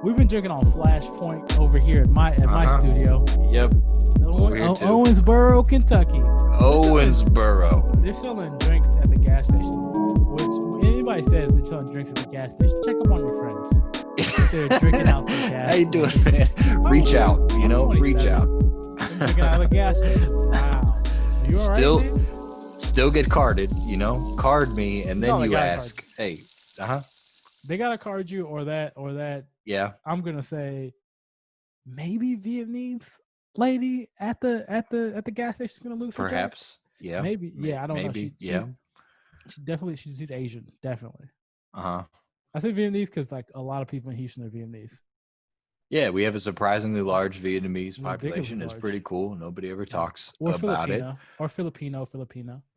We've been drinking on Flashpoint over here at my studio. Yep. Over here too. Owensboro, Kentucky. Owensboro. They're selling drinks at the gas station. Which anybody says they're selling drinks at the gas station, check them on your friends. If they're drinking out the gas. How you doing, man? Reach out. Reach out. I'm drinking out of the gas station. Wow. You all right, man? Still get carded, card me, and then you ask, hey, they gotta card you or that. Yeah. I'm gonna say maybe Vietnamese lady at the gas station is gonna lose her job. Perhaps. Yeah. Maybe. Yeah, I don't know. She's Asian, definitely. I say Vietnamese because like a lot of people in Houston are Vietnamese. Yeah, we have a surprisingly large Vietnamese population. It's pretty cool. Nobody ever talks about it. Or Filipino.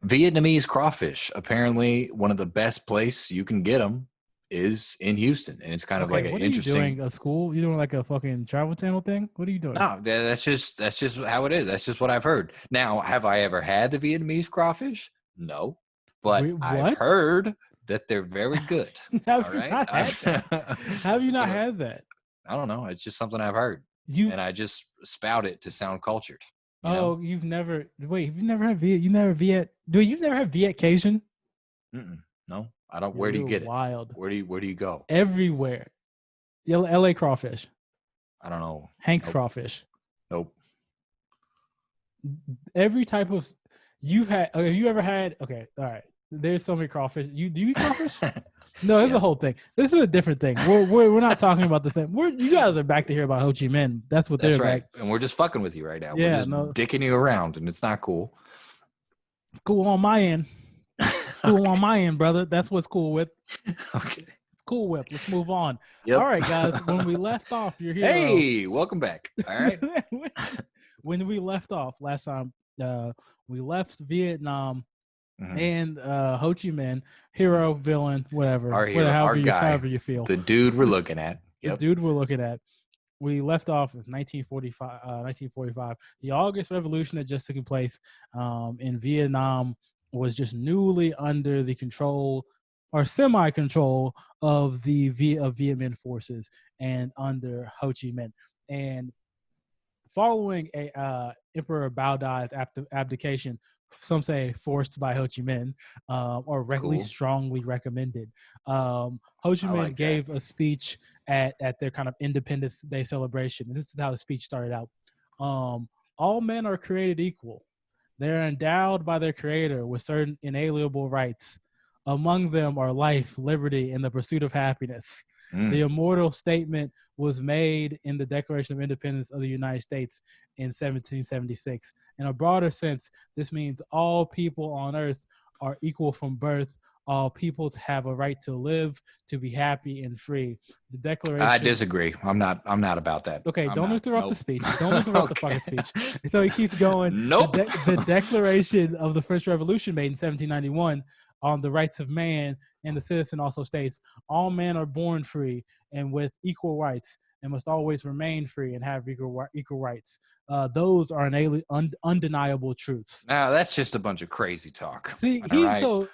Vietnamese crawfish. Apparently, one of the best place you can get them is in Houston, and it's kind of like an interesting. What are you doing? A school? You doing like a fucking Travel Channel thing? What are you doing? No, that's just how it is. That's just what I've heard. Now, have I ever had the Vietnamese crawfish? No, but I've heard that they're very good. Have you not had that? I don't know. It's just something I've heard, and I just spout it to sound cultured. You've never had Viet? You never Viet? You've never had Viet Cajun? No, I don't. Where do you get it? Wild. Where do you go? Everywhere. L.A. crawfish. I don't know. Hank's crawfish. Nope. Every type of have you ever had? Okay, all right. There's so many crawfish. Do you eat crawfish? No, this is a whole thing. This is a different thing. We're not talking about the same. You guys are back to hear about Ho Chi Minh. That's they're right. Back. And we're just fucking with you right now. Yeah, we're just dicking you around, and it's not cool. It's cool on my end. Cool on my end, brother. That's what's cool with. Okay. It's cool with. Let's move on. Yep. All right, guys. When we left off, you're here. Hey, welcome back. All right. When we left off last time, we left Vietnam. Mm-hmm. And Ho Chi Minh, hero, villain, whatever. Our hero, however you feel. The dude we're looking at. Yep. The dude we're looking at. We left off with 1945. The August Revolution had just taken place in Vietnam was just newly under the control or semi-control of the Viet Minh forces and under Ho Chi Minh. And following Emperor Bao Dai's abdication, some say forced by Ho Chi Minh, or at least strongly recommended. Ho Chi Minh gave a speech at their kind of Independence Day celebration. And this is how the speech started out. All men are created equal. They're endowed by their creator with certain inalienable rights. Among them are life, liberty, and the pursuit of happiness. The immortal statement was made in the Declaration of Independence of the United States in 1776. In a broader sense, this means all people on earth are equal from birth. All peoples have a right to live, to be happy and free. The Declaration. I disagree. I'm not about that. Okay, don't interrupt the speech. Don't interrupt the fucking speech. So he keeps going. Nope. The Declaration of the French Revolution made in 1791 on the rights of man and the citizen also states, all men are born free and with equal rights and must always remain free and have equal rights. Those are undeniable truths. Now that's just a bunch of crazy talk. See, so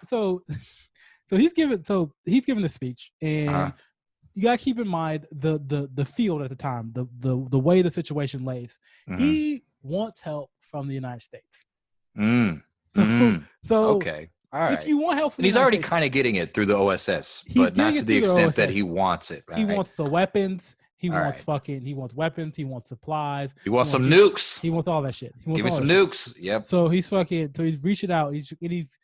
he's given the speech, and you gotta keep in mind the field at the time, the way the situation lays. Mm-hmm. He wants help from the United States. So okay. All right. If you want help from he's already kind of getting it through the OSS, but not to the extent that he wants it. Right? He wants the weapons. He wants weapons. He wants supplies. He wants some nukes. He wants all that shit. Give me some nukes. Yep. So he's reaching out. He's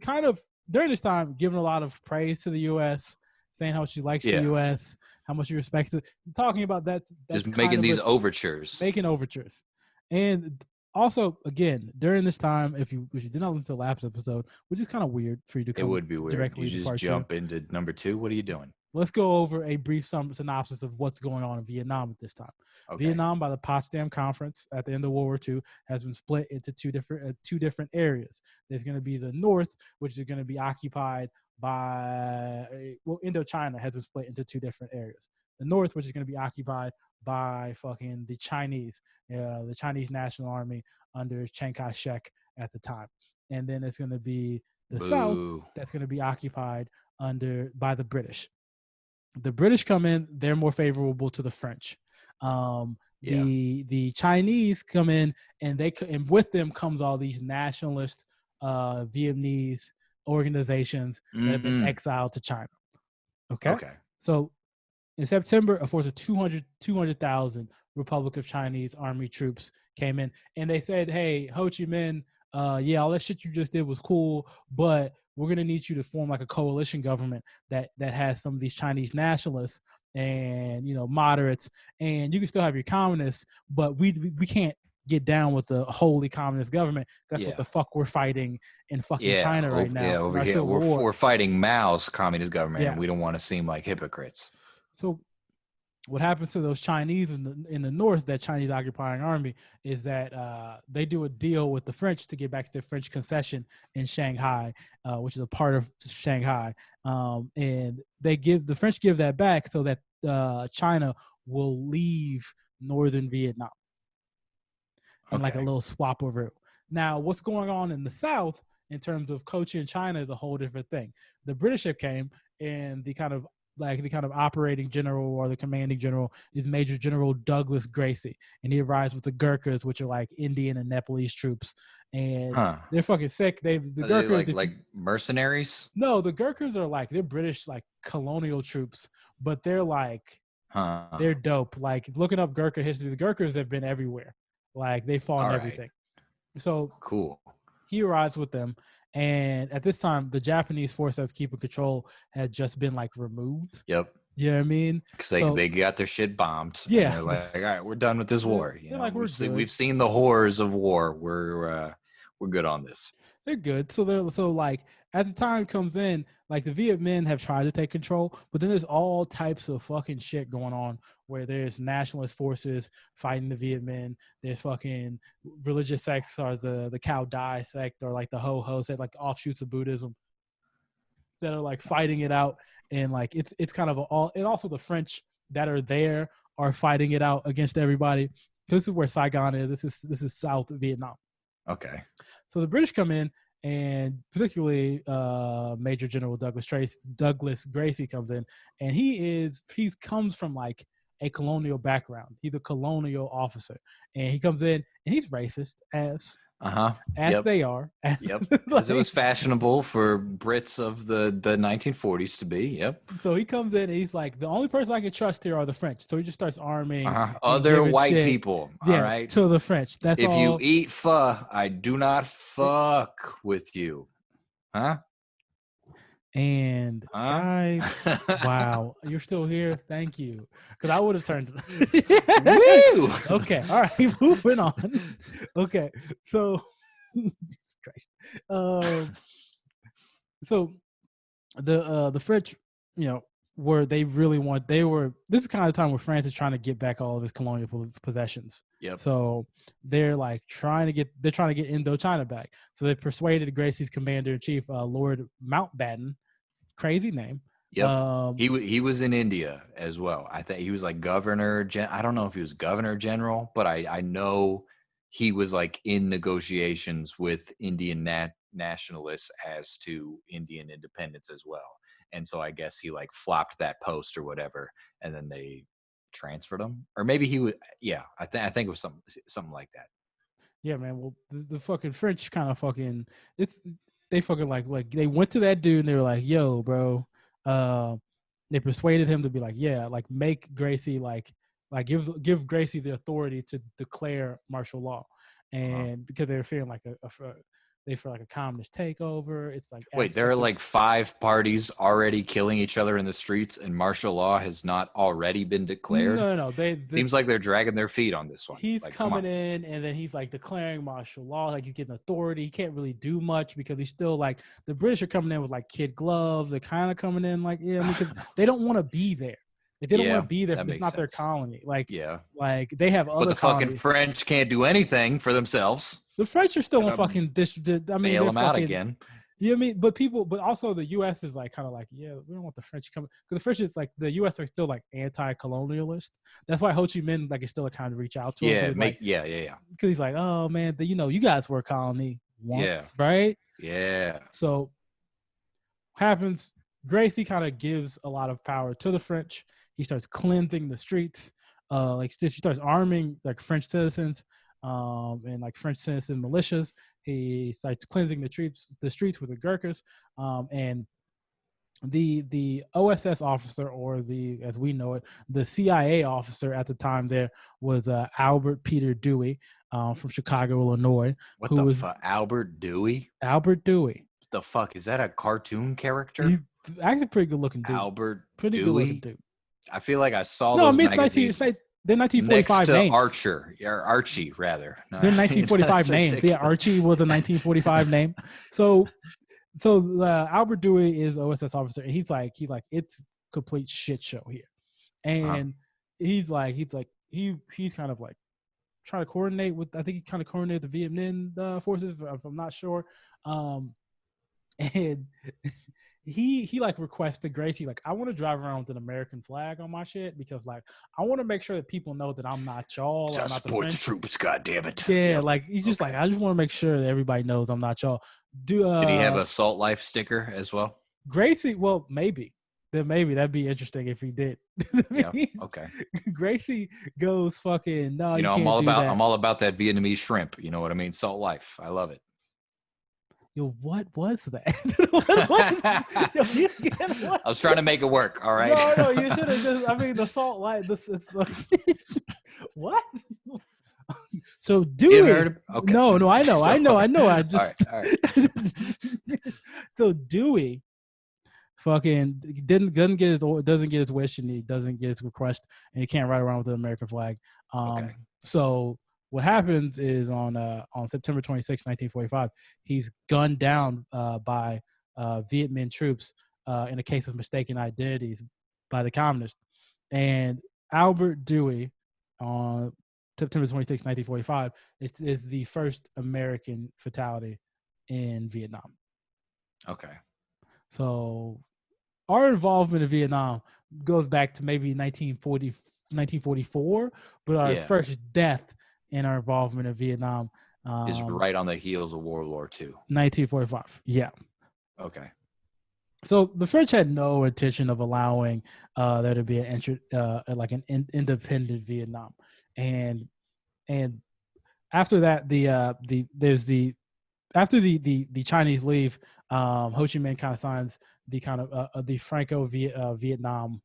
kind of during this time giving a lot of praise to the U.S., saying how much he likes the U.S., how much he respects it. Talking about that. Just making these overtures. Making overtures. And also, again, during this time, if you did not listen to the last episode, which is kind of weird for you to come. It would be weird. Directly you just jump into number 2. What are you doing? Let's go over a brief synopsis of what's going on in Vietnam at this time. Okay. Vietnam, by the Potsdam Conference at the end of World War II, has been split into two different areas. There's going to be the North, which is going to be occupied by Indochina has been split into 2 different areas. The North, which is going to be occupied by fucking the Chinese National Army under Chiang Kai-shek at the time. And then it's going to be the South that's going to be occupied by the British. The British come in, they're more favorable to the French. The Chinese come in, and with them comes all these nationalist Vietnamese organizations that have been exiled to China. Okay. So in September, a force of 200,000 Republic of Chinese Army troops came in, and they said, "Hey, Ho Chi Minh, all that shit you just did was cool, but we're gonna need you to form like a coalition government that has some of these Chinese nationalists and moderates, and you can still have your communists, but we can't get down with the wholly communist government. That's what the fuck we're fighting in fucking China right now. Over here we're fighting Mao's communist government, and we don't want to seem like hypocrites." So what happens to those Chinese in the north, that Chinese occupying army, is that they do a deal with the French to get back to the French concession in Shanghai, which is a part of Shanghai, and the French give that back so that China will leave northern Vietnam in like a little swap over. Now, what's going on in the south in terms of Cochin China is a whole different thing. The British have came, and the kind of operating general or the commanding general is Major General Douglas Gracie, and he arrives with the Gurkhas, which are like Indian and Nepalese troops, and they're fucking sick. The Gurkhas like mercenaries. No, the Gurkhas are they're British colonial troops, but they're they're dope. Like looking up Gurkha history, the Gurkhas have been everywhere. Like they fought in everything. So cool. He arrives with them, and at this time, the Japanese force that's keeping control had just been removed. Yep. You know what I mean? Because they got their shit bombed. Yeah. They're like, all right, we're done with this war. We've seen the horrors of war. We're good on this. They're good. So at the time comes in, the Viet Minh have tried to take control, but then there's all types of fucking shit going on where there's nationalist forces fighting the Viet Minh. There's fucking religious sects, or the Cao Dai sect, or the Ho Ho sect, offshoots of Buddhism that are fighting it out, and it's kind of and also the French that are there are fighting it out against everybody. This is where Saigon is. This is South Vietnam. Okay. So the British come in, and particularly Major General Douglas Gracie comes in, and he comes from a colonial background. He's a colonial officer, and he comes in, and he's racist as they are. Yep. Because it was fashionable for Brits of the 1940s to be. Yep. So he comes in, and he's like, the only person I can trust here are the French. So he just starts arming other white people. All right. To the French. That's if all. You eat pho, I do not fuck with you. Huh? And guys, wow, you're still here. Thank you, because I would have turned. Woo! Okay, all right, moving on. Okay, so, Christ. So the French, this is kind of the time where France is trying to get back all of its colonial possessions. Yep. So they're trying to get Indochina back. So they persuaded Gracie's commander-in-chief, Lord Mountbatten, crazy name. Yep. He was in India as well. I think he was governor. I don't know if he was governor general, but I know he was in negotiations with Indian nationalists as to Indian independence as well. And so I guess he flopped that post or whatever, and then they transferred him, or maybe he was. Yeah, I think it was something like that. Yeah, man. Well, the fucking French kind of fucking they fucking they went to that dude and they were like, "Yo, bro," they persuaded him to be make Gracie give Gracie the authority to declare martial law, and because they were fearing they feel a communist takeover. It's wait, there are 5 parties already killing each other in the streets, and martial law has not already been declared. No. Seems like they're dragging their feet on this one. He's coming in, and then he's declaring martial law. He's getting authority. He can't really do much because he's still the British are coming in with kid gloves. They're kind of coming in because they don't want to be there. They don't want to be there. It's not their colony. They have other. But the fucking French can't do anything for themselves. The French are still in fucking bail them out again. You know what I mean? But also the U.S. is we don't want the French coming, because the French is the U.S. are still anti-colonialist. That's why Ho Chi Minh is still kind of reach out to him. Yeah. Because he's oh man, you guys were a colony once, right? Yeah. So happens. Gracie kind of gives a lot of power to the French. He starts cleansing the streets. Like she starts arming like French citizens, and like French citizen militias. He starts cleansing the streets with the Gurkhas, and the OSS officer, or the, as we know it, the CIA officer at the time there was Albert Peter Dewey, from Chicago, Illinois, What who the was fuck? Albert Dewey? Albert Dewey. What the fuck? Is that a cartoon He's character? actually a pretty good looking dude. Albert Pretty good looking Dewey? dude. I feel like I saw No, I those mean it's magazines they're next 1945 to names. Archer, or Archie rather. They're 1945 That's names. Yeah, ridiculous. Archie was a 1945 name. So Albert Dewey is OSS officer, and he's like it's complete shit show here, Uh-huh. and he's kind of like trying to coordinate with. I think he kind of coordinated the Viet Minh forces, if I'm not sure. And he like requested Gracie, like, I want to drive around with an American flag on my shit, because like I want to make sure that people know that I'm not y'all. I I'm not the support the French. troops, goddamn it. Yeah, Yep. like he's just Okay. like, I just want to make sure that everybody knows I'm not y'all. Did he have a Salt Life sticker as well? Gracie, well, maybe. Then maybe that'd be interesting if he did. Yeah. Okay. Gracie goes fucking, no, You you know, can't do that. I'm all about that Vietnamese shrimp. You know what I mean? Salt Life. I love it. Yo, what was that? Yo, I was trying to make it work. All right. No, you should have just. I mean, the salt light. This is what? So Dewey. Okay. No, I know. I just. All right. So Dewey, fucking doesn't get his wish, and he doesn't get his request, and he can't ride around with the American flag. Okay. So what happens is on September 26, 1945, he's gunned down by Viet Minh troops in a case of mistaken identities by the communists. And Albert Dewey, on September 26, 1945, is the first American fatality in Vietnam. Okay. So our involvement in Vietnam goes back to maybe 1944, but our first death in our involvement in Vietnam is right on the heels of World War II. 1945. Yeah. Okay. So the French had no intention of allowing there to be an independent Vietnam, and after that, after the Chinese leave, Ho Chi Minh kind of signs the kind of the Franco-Vietnam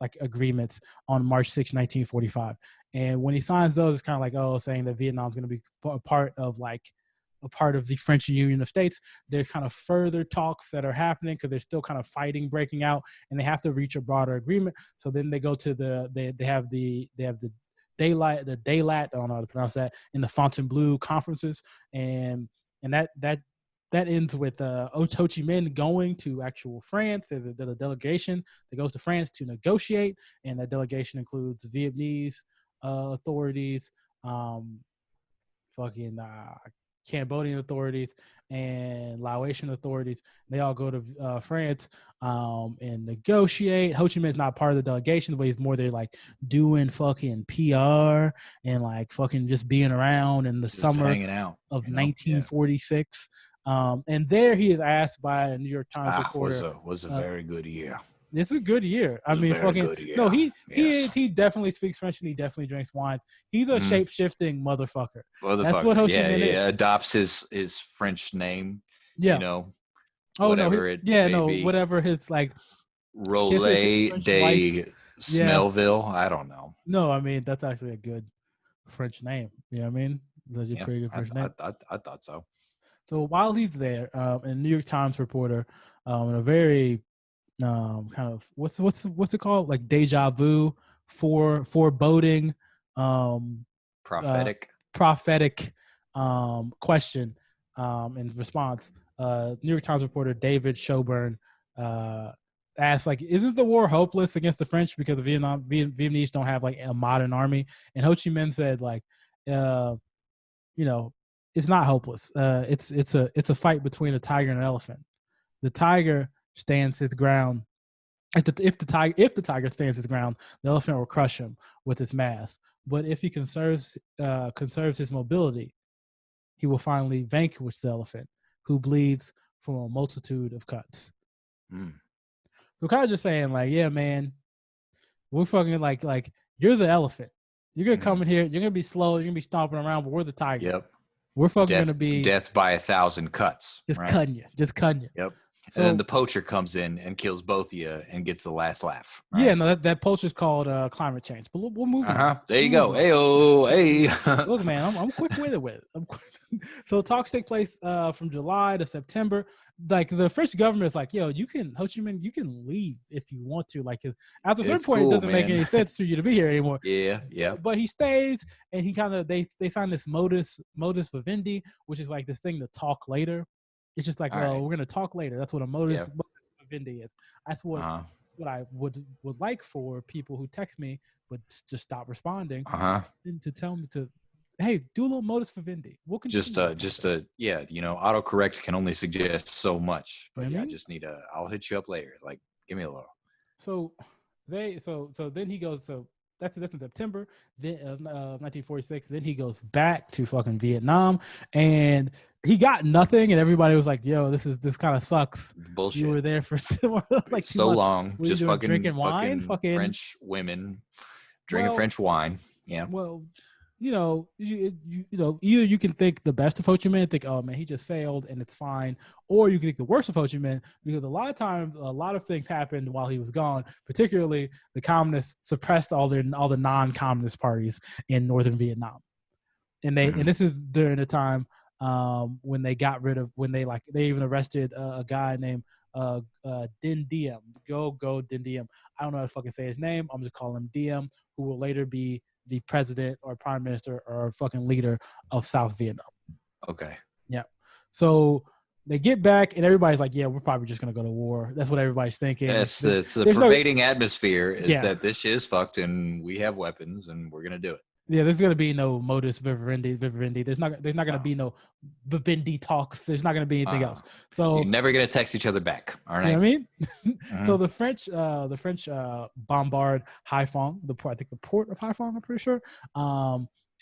like agreements on March 6, 1945. And when he signs those, it's kind of like, saying that Vietnam's going to be a part of the French Union of States. There's kind of further talks that are happening because there's still kind of fighting breaking out, and they have to reach a broader agreement. So then they go to they have the Daylight, I don't know how to pronounce that, in the Fontainebleau conferences, and that ends with Ho Chi Minh going to actual France. There's a delegation that goes to France to negotiate, and that delegation includes Vietnamese authorities, Cambodian authorities, and Laotian authorities. They all go to France and negotiate. Ho Chi Minh is not part of the delegation, but he's more there like doing fucking PR and like fucking just being around in the summer hanging out, of 1946. And there he is asked by a New York Times reporter. Was a very good year. It's a good year. I mean, fucking no. He definitely speaks French, and he definitely drinks wines. He's a shape-shifting motherfucker. That's what Ho Chi Minh is. Adopts his French name. Yeah. You know. Whatever whatever his like. Rollet de Smellville. I don't know. No, I mean that's actually a good French name. You know what I mean? That's a pretty good French name. I thought so. So while he's there, a New York Times reporter, in a very kind of what's it called, like deja vu, foreboding, prophetic question in response, New York Times reporter David Shoburn asked, like, isn't the war hopeless against the French because Vietnamese don't have like a modern army? And Ho Chi Minh said, like, it's not hopeless. It's a fight between a tiger and an elephant. The tiger stands his ground. If the tiger stands his ground, the elephant will crush him with its mass. But if he conserves his mobility, he will finally vanquish the elephant, who bleeds from a multitude of cuts. Mm. So kind of just saying like, yeah, man, we're fucking like you're the elephant. You're gonna come Mm. in here. You're gonna be slow. You're gonna be stomping around, but we're the tiger. Yep. We're fucking Death gonna be death by 1,000 cuts, just right? cutting you, just cutting you. Yep. And then So the poacher comes in and kills both of you and gets the last laugh, yeah, right? no, that poster's called climate change. But we're moving on. There We're you go. moving on. Hey, oh, hey. Look, man, I'm quick with it. I'm quick. So talks take place from July to September. Like the French government is like, yo, you can Ho Chi Minh, you can leave if you want to. Like after a certain It's point, it cool, doesn't make man. any sense for you to be here anymore. Yeah, yeah. But he stays, and he kind of they sign this modus vivendi, which is like this thing to talk later. It's just like, All oh, right. we're gonna talk later. That's what a Yeah. modus vivendi is. That's Uh-huh. what I would like for people who text me but just stop responding Uh-huh. and to tell me to, hey, do a little modus vivendi. We'll continue this conversation. Yeah, autocorrect can only suggest so much. You know But what I yeah, I mean? just I'll hit you up later. Like, give me a little. So so then he goes, so that's in September then 1946. Then he goes back to fucking Vietnam, and he got nothing, and everybody was like, yo, this kind of sucks. You Bullshit. were there for like 2 So months. long. What are you Just doing, drinking wine? fucking Fucking, French women drinking well, French wine. Yeah. well, either you can think the best of Ho Chi Minh and think, oh man, he just failed and it's fine, or you can think the worst of Ho Chi Minh because a lot of times, a lot of things happened while he was gone. Particularly, the communists suppressed all the non-communist parties in northern Vietnam, and Mhm. this is during the time when they got rid of they even arrested a guy named Din Diem. Go Din Diem. I don't know how to fucking say his name. I'm just calling him Diem, who will later be the president or prime minister or fucking leader of South Vietnam. Okay. Yeah. So they get back and everybody's like, yeah, we're probably just gonna go to war. That's what everybody's thinking. It's the There's no, pervading atmosphere is yeah. that this shit is fucked and we have weapons and we're gonna do it. Yeah, there's gonna be no modus vivendi. There's not gonna No. be no vivendi talks. There's not gonna be anything Uh-huh. else. You're So never gonna text each other back. All you know right. what I mean? Mm-hmm. So the French bombard Haiphong, I think the port of Haiphong, I'm pretty sure.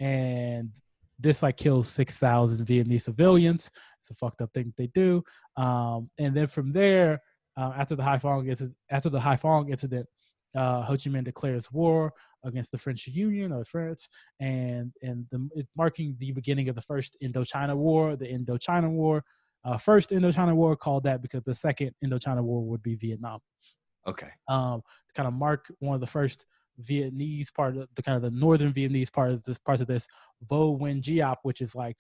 And this like kills 6,000 Vietnamese civilians. It's a fucked up thing they do. And then from there, after the Haiphong incident, Ho Chi Minh declares war against the French Union or France, and marking the beginning of the first Indochina War, the Indochina War. First Indochina War called that because the second Indochina War would be Vietnam. Okay. To kind of mark one of the first Vietnamese part of the kind of the northern Vietnamese parts of this Vo Nguyen Giap, which is like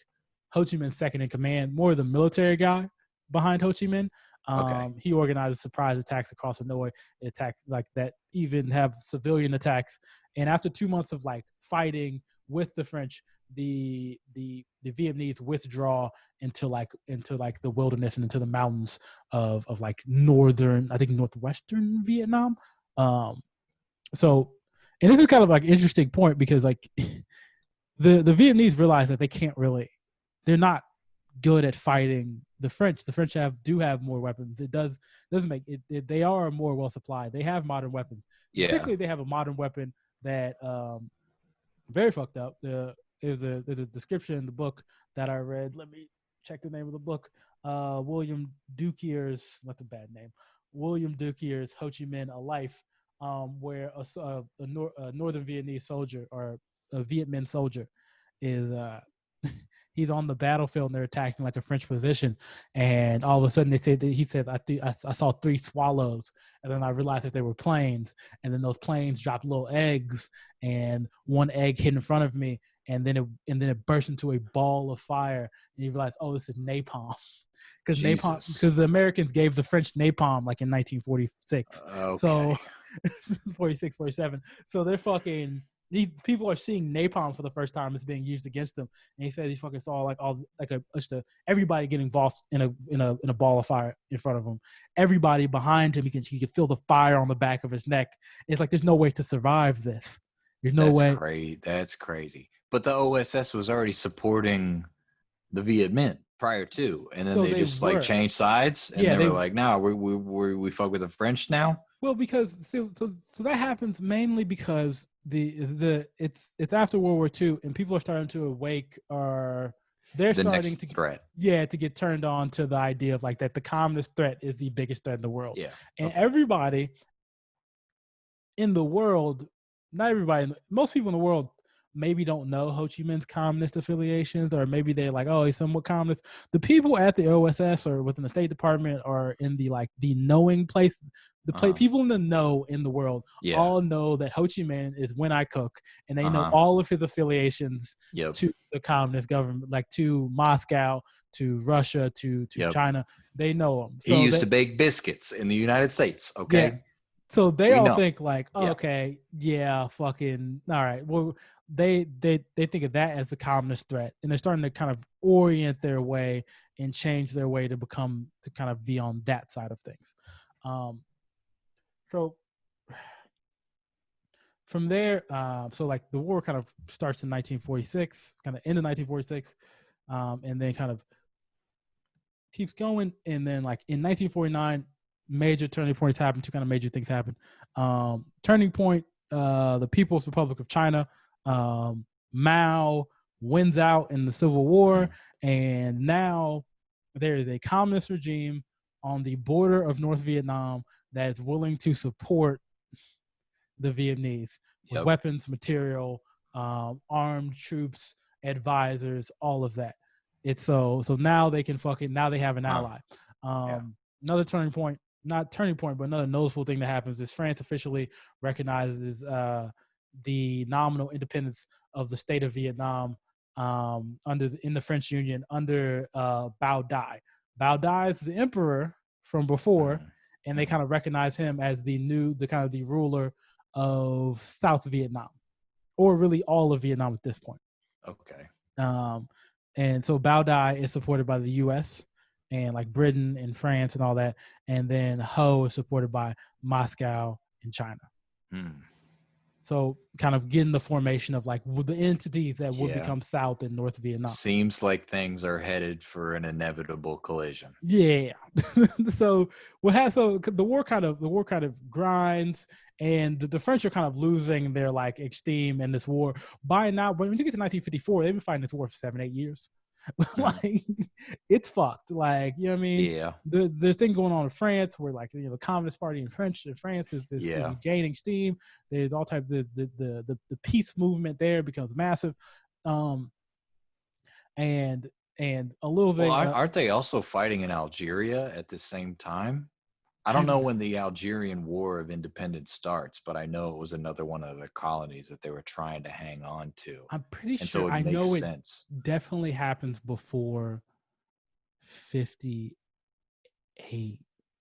Ho Chi Minh's second in command, more the military guy behind Ho Chi Minh. Okay. He organizes surprise attacks across Hanoi, attacks like that, even have civilian attacks. And after 2 months of like fighting with the French, the Vietnamese withdraw into the wilderness and into the mountains of like northern, I think northwestern Vietnam. So, and this is kind of like an interesting point because like the Vietnamese realize that they're not good at fighting the French. The French do have more weapons. Doesn't make it. They are more well supplied. They have modern weapons. Yeah. Particularly, they have a modern weapon that very fucked up. There's a description in the book that I read. Let me check the name of the book. William Dukier's, that's a bad name. William Dukier's Ho Chi Minh: A Life, where a northern Vietnamese soldier or a Viet Minh soldier is he's on the battlefield and they're attacking like a French position, and all of a sudden he said I saw 3 swallows, and then I realized that they were planes, and then those planes dropped little eggs, and one egg hit in front of me, and then it burst into a ball of fire, and you realize, oh, this is napalm. Because the Americans gave the French napalm like in 1946. Okay. So 46, 47. So they're fucking, these people are seeing napalm for the first time. It's being used against them. And he said he fucking saw like everybody get involved in a ball of fire in front of him. Everybody behind him, he could feel the fire on the back of his neck. It's like there's no way to survive this. There's no way. That's crazy. But the OSS was already supporting the Viet Minh prior to, and then So they they just like were. changed sides, and Yeah, they were like, "No, we fuck with the French now." well, because so that happens mainly because it's after World War II and people are starting to awake, or they're the starting next to threat. to get turned on to the idea of like that the communist threat is the biggest threat in the world. Yeah. And Okay. everybody in the world, not everybody, most people in the world maybe don't know Ho Chi Minh's communist affiliations, or maybe they're like, oh, he's somewhat communist. The people at the OSS or within the State Department or in the like the knowing place, people in the know in the world Yeah. all know that Ho Chi Minh is when I cook, and they know Uh-huh. all of his affiliations Yep. to the communist government, like to Moscow, to Russia, to Yep. China. They know them. He used to bake biscuits in the United States. Okay. Yeah. So they We all know. think like, Yeah. okay, yeah, fucking, all right. Well, they think of that as the communist threat, and they're starting to kind of orient their way and change their way to kind of be on that side of things. So from there, so like the war kind of starts in 1946, kind of end of 1946, and then kind of keeps going, and then like in 1949. Major turning points happen. Two kind of major things happen. Turning point: the People's Republic of China. Mao wins out in the Civil War, and now there is a communist regime on the border of North Vietnam that is willing to support the Vietnamese with weapons, material, armed troops, advisors, all of that. It's so now they can now they have an ally. Another turning point. Not turning point, but another noticeable thing that happens is France officially recognizes the nominal independence of the state of Vietnam in the French Union under Bao Dai. Bao Dai is the emperor from before, and they kind of recognize him as the ruler of South Vietnam, or really all of Vietnam at this point. Okay. And so Bao Dai is supported by the U.S. and like Britain and France and all that, and then Ho is supported by Moscow and China. So kind of getting the formation of like the entities that would become South and North Vietnam. Seems like things are headed for an inevitable collision. Yeah. So the war kind of grinds, and the French are kind of losing their like esteem in this war. By now, when you get to 1954, they've been fighting this war for 7-8 years. Like it's fucked. Like, you know what I mean? Yeah. The thing going on in France where like, you know, the Communist Party in France is gaining steam. There's all types of the peace movement there becomes massive. And a little thing. Well, aren't they also fighting in Algeria at the same time? I don't know when the Algerian War of Independence starts, but I know it was another one of the colonies that they were trying to hang on to. I'm pretty and sure so I know sense. It definitely happens before 58.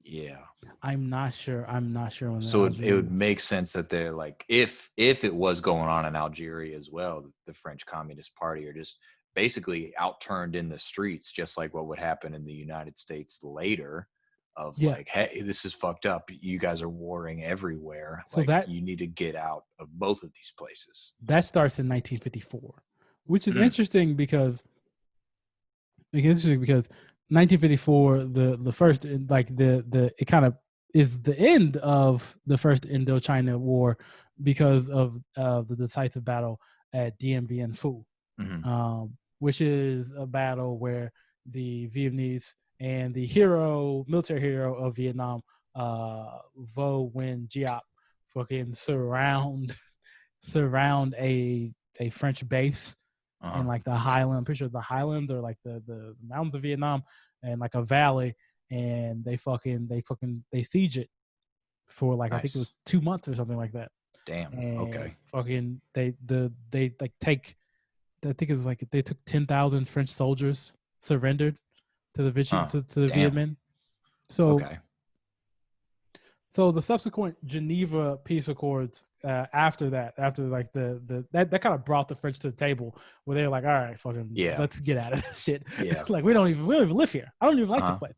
Yeah. I'm not sure when. So it would make sense that they're like, if it was going on in Algeria as well, the French Communist Party are just basically outturned in the streets, just like what would happen in the United States later. Of like, hey, this is fucked up. You guys are warring everywhere. So like, you need to get out of both of these places. That starts in 1954, which is interesting because 1954, the first, like it kind of is the end of the first Indochina War because of the decisive battle at Dien Bien Phu, which is a battle where the Vietnamese and the military hero of Vietnam, Vo Nguyen Giap, fucking surround a French base in like the highland. I'm pretty sure the highlands or like the mountains of Vietnam, and like a valley, and they siege it for like I think it was 2 months or something like that. Damn. And okay. Fucking they like take. I think it was like they took 10,000 French soldiers, surrendered to the Viet Minh. So, so the subsequent Geneva Peace Accords after like that kind of brought the French to the table where they're like, all right, fucking, let's get out of this shit. Yeah. Like we don't even live here. I don't even like this place.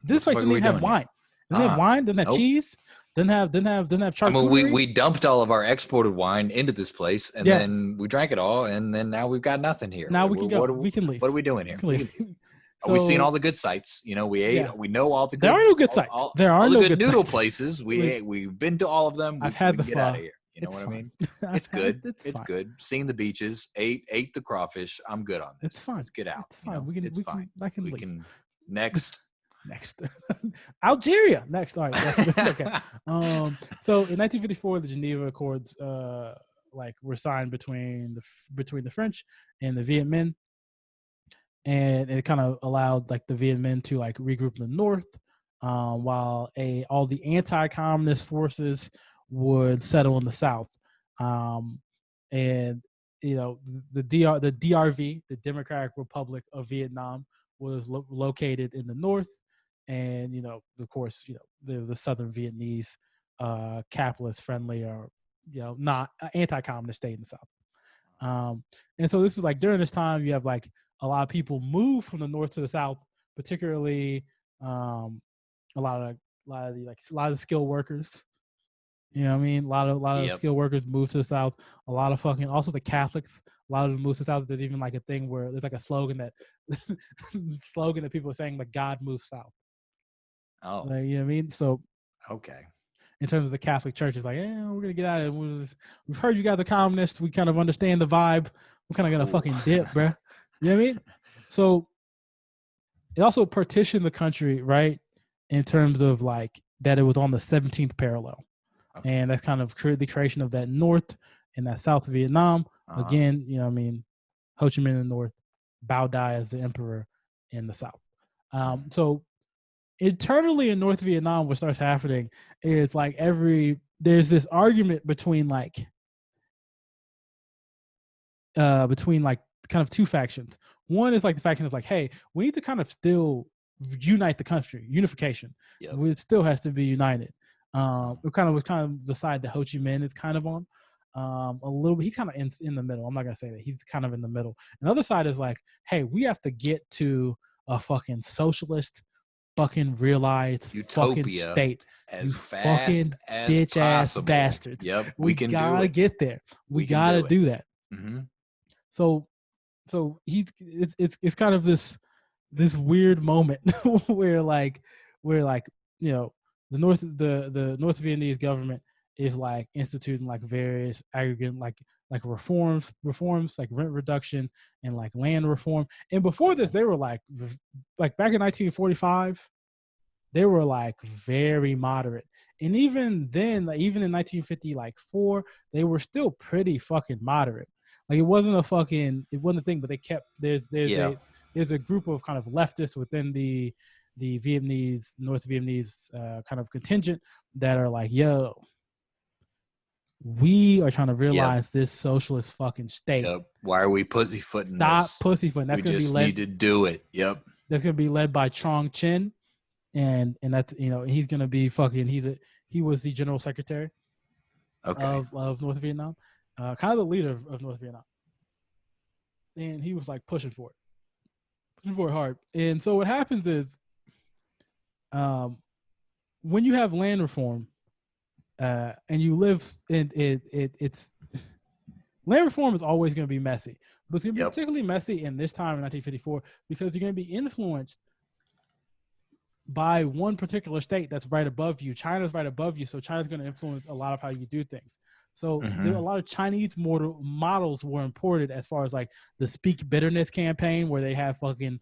This place didn't even have wine. Didn't have wine. Didn't have cheese. Didn't have charcuterie. I mean, we dumped all of our exported wine into this place, and then we drank it all, and then now we've got nothing here. Now we can go. We can leave. What are we doing here? So, we've seen all the good sites. You know, we ate. We know all the good. There are no good sites. There are all no the good noodle sites. places. We've been to all of them. I've had the pho. Out of here, You know It's what I fine. mean? It's good. It's It's fine. good. Seeing the beaches, ate the crawfish. I'm good on It's this. fine. Let's get out. It's You fine. know, it's fine. I can We leave. can next. Next. Algeria. Next. All right. That's okay. So in 1954, the Geneva Accords like were signed between the French and the Viet Minh, and it kind of allowed like the Viet Minh to like regroup in the north, while all the anti-communist forces would settle in the south, and you know the DRV, the Democratic Republic of Vietnam, was located in the north, and you know of course you know there's the Southern Vietnamese, capitalist friendly or you know not anti-communist state in the south. And so this is like during this time you have like a lot of people move from the north to the south, particularly um, a lot of the like a lot of skilled workers. You know what I mean? A lot of Yep. skilled workers move to the south. A lot of fucking also the Catholics. A lot of them move to the south. There's even like a thing where there's like a slogan that people are saying like God moves south. Oh, Like, you know what I mean? So okay. in terms of the Catholic Church, it's like, yeah, we're gonna get out of it. We've heard you guys are communists. We kind of understand the vibe. We're kind of gonna fucking dip, bruh. You know what I mean? So it also partitioned the country, right? In terms of like that it was on the 17th parallel. Okay. And that's kind of the creation of that North and that South Vietnam. Again, you know what I mean? Ho Chi Minh in the North, Bao Dai as the emperor in the South. So internally in North Vietnam, what starts happening is like there's this argument between like kind of two factions. One is like the faction of like, hey, we need to kind of still unite the country, unification. Yep. It still has to be united. It was kind of the side that Ho Chi Minh is kind of on. A little bit, he's kind of in the middle. I'm not gonna say that he's kind of in the middle. And the other side is like, hey, we have to get to a fucking socialist, fucking realized Utopia fucking state. as You fast fucking as bitch ass possible. bastards. Yep, We can gotta do it. get there. We can gotta do that. Mm-hmm. So it's kind of this weird moment where you know the North Vietnamese government is like instituting like various aggregate like reforms like rent reduction and like land reform. And before this they were like back in 1945 they were like very moderate. And even then, like even in 1950, like four, they were still pretty fucking moderate. Like it wasn't a thing, but they kept there's a group of kind of leftists within the Vietnamese North Vietnamese kind of contingent that are like, yo, we are trying to realize this socialist fucking state. Yep. Why are we pussyfooting Stop this? pussyfooting. That's we just need to do it. Yep. That's gonna be led by Chong Chin, and that's he's gonna be fucking he was the general secretary of North Vietnam, kind of the leader of North Vietnam, and he was like pushing for it hard. And so what happens is, when you have land reform, and you live in it's land reform is always going to be messy, but it's going to be particularly messy in this time in 1954 because you're going to be influenced by one particular state that's right above you. China's right above you, so China's going to influence a lot of how you do things. So a lot of Chinese models were imported as far as like the Speak Bitterness campaign, where they have fucking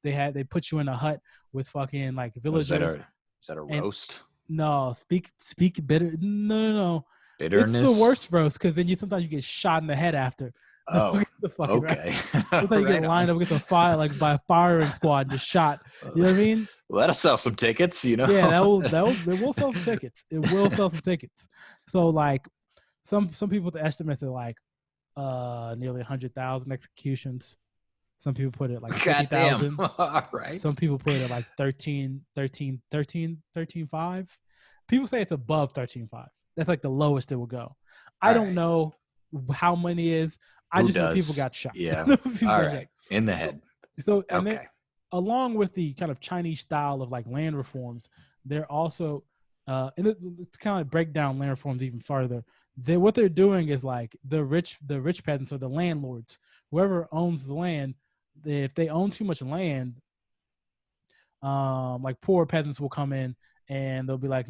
they put you in a hut with fucking like villagers. Is that a roast? No, speak bitter. No. Bitterness. It's the worst roast because then sometimes you get shot in the head after. Oh, okay. Sometimes you get lined up against a fire like by a firing squad and just shot. You know what I mean? Well, that'll sell some tickets. You know. Yeah, it will sell some tickets. It will sell some tickets. So like some people the estimates are like nearly 100,000 executions. Some people put it like 50,000. All right. Some people put it like 13.5. People say it's above 13.5. That's like the lowest it will go. I don't know how many is. I just know people got shot. Yeah. All right. In the head. So and then, along with the kind of Chinese style of like land reforms, they're also and to kind of break down land reforms even farther. What they're doing is like the rich peasants or the landlords, whoever owns the land, if they own too much land, like poor peasants will come in and they'll be like,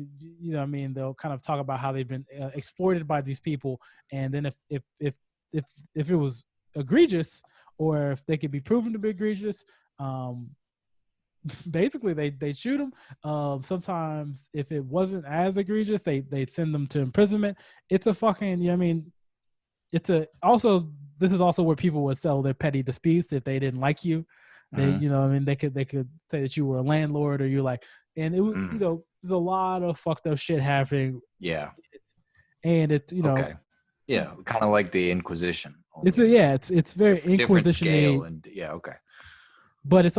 I mean, they'll kind of talk about how they've been exploited by these people, and then if it was egregious, or if they could be proven to be egregious, basically they shoot them. Sometimes if it wasn't as egregious, they send them to imprisonment. It's a fucking, I mean, this is also where people would settle their petty disputes if they didn't like you. They, I mean, they could say that you were a landlord, or you're like, and it was, there's a lot of fucked up shit happening. Yeah. And it's, okay. Yeah, kind of like the Inquisition. It's very different scale, Inquisition-y, and okay. but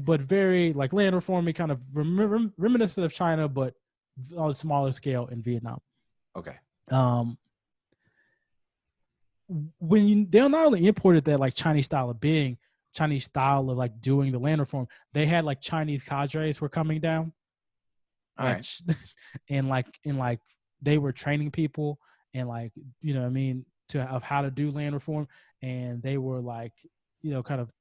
but very like land reforming, kind of reminiscent of China, but on a smaller scale in Vietnam. Okay. When they not only imported that like Chinese style of like doing the land reform, they had like Chinese cadres were coming down. All right. and they were training people, and like, what I mean, of how to do land reform, and they were like, kind of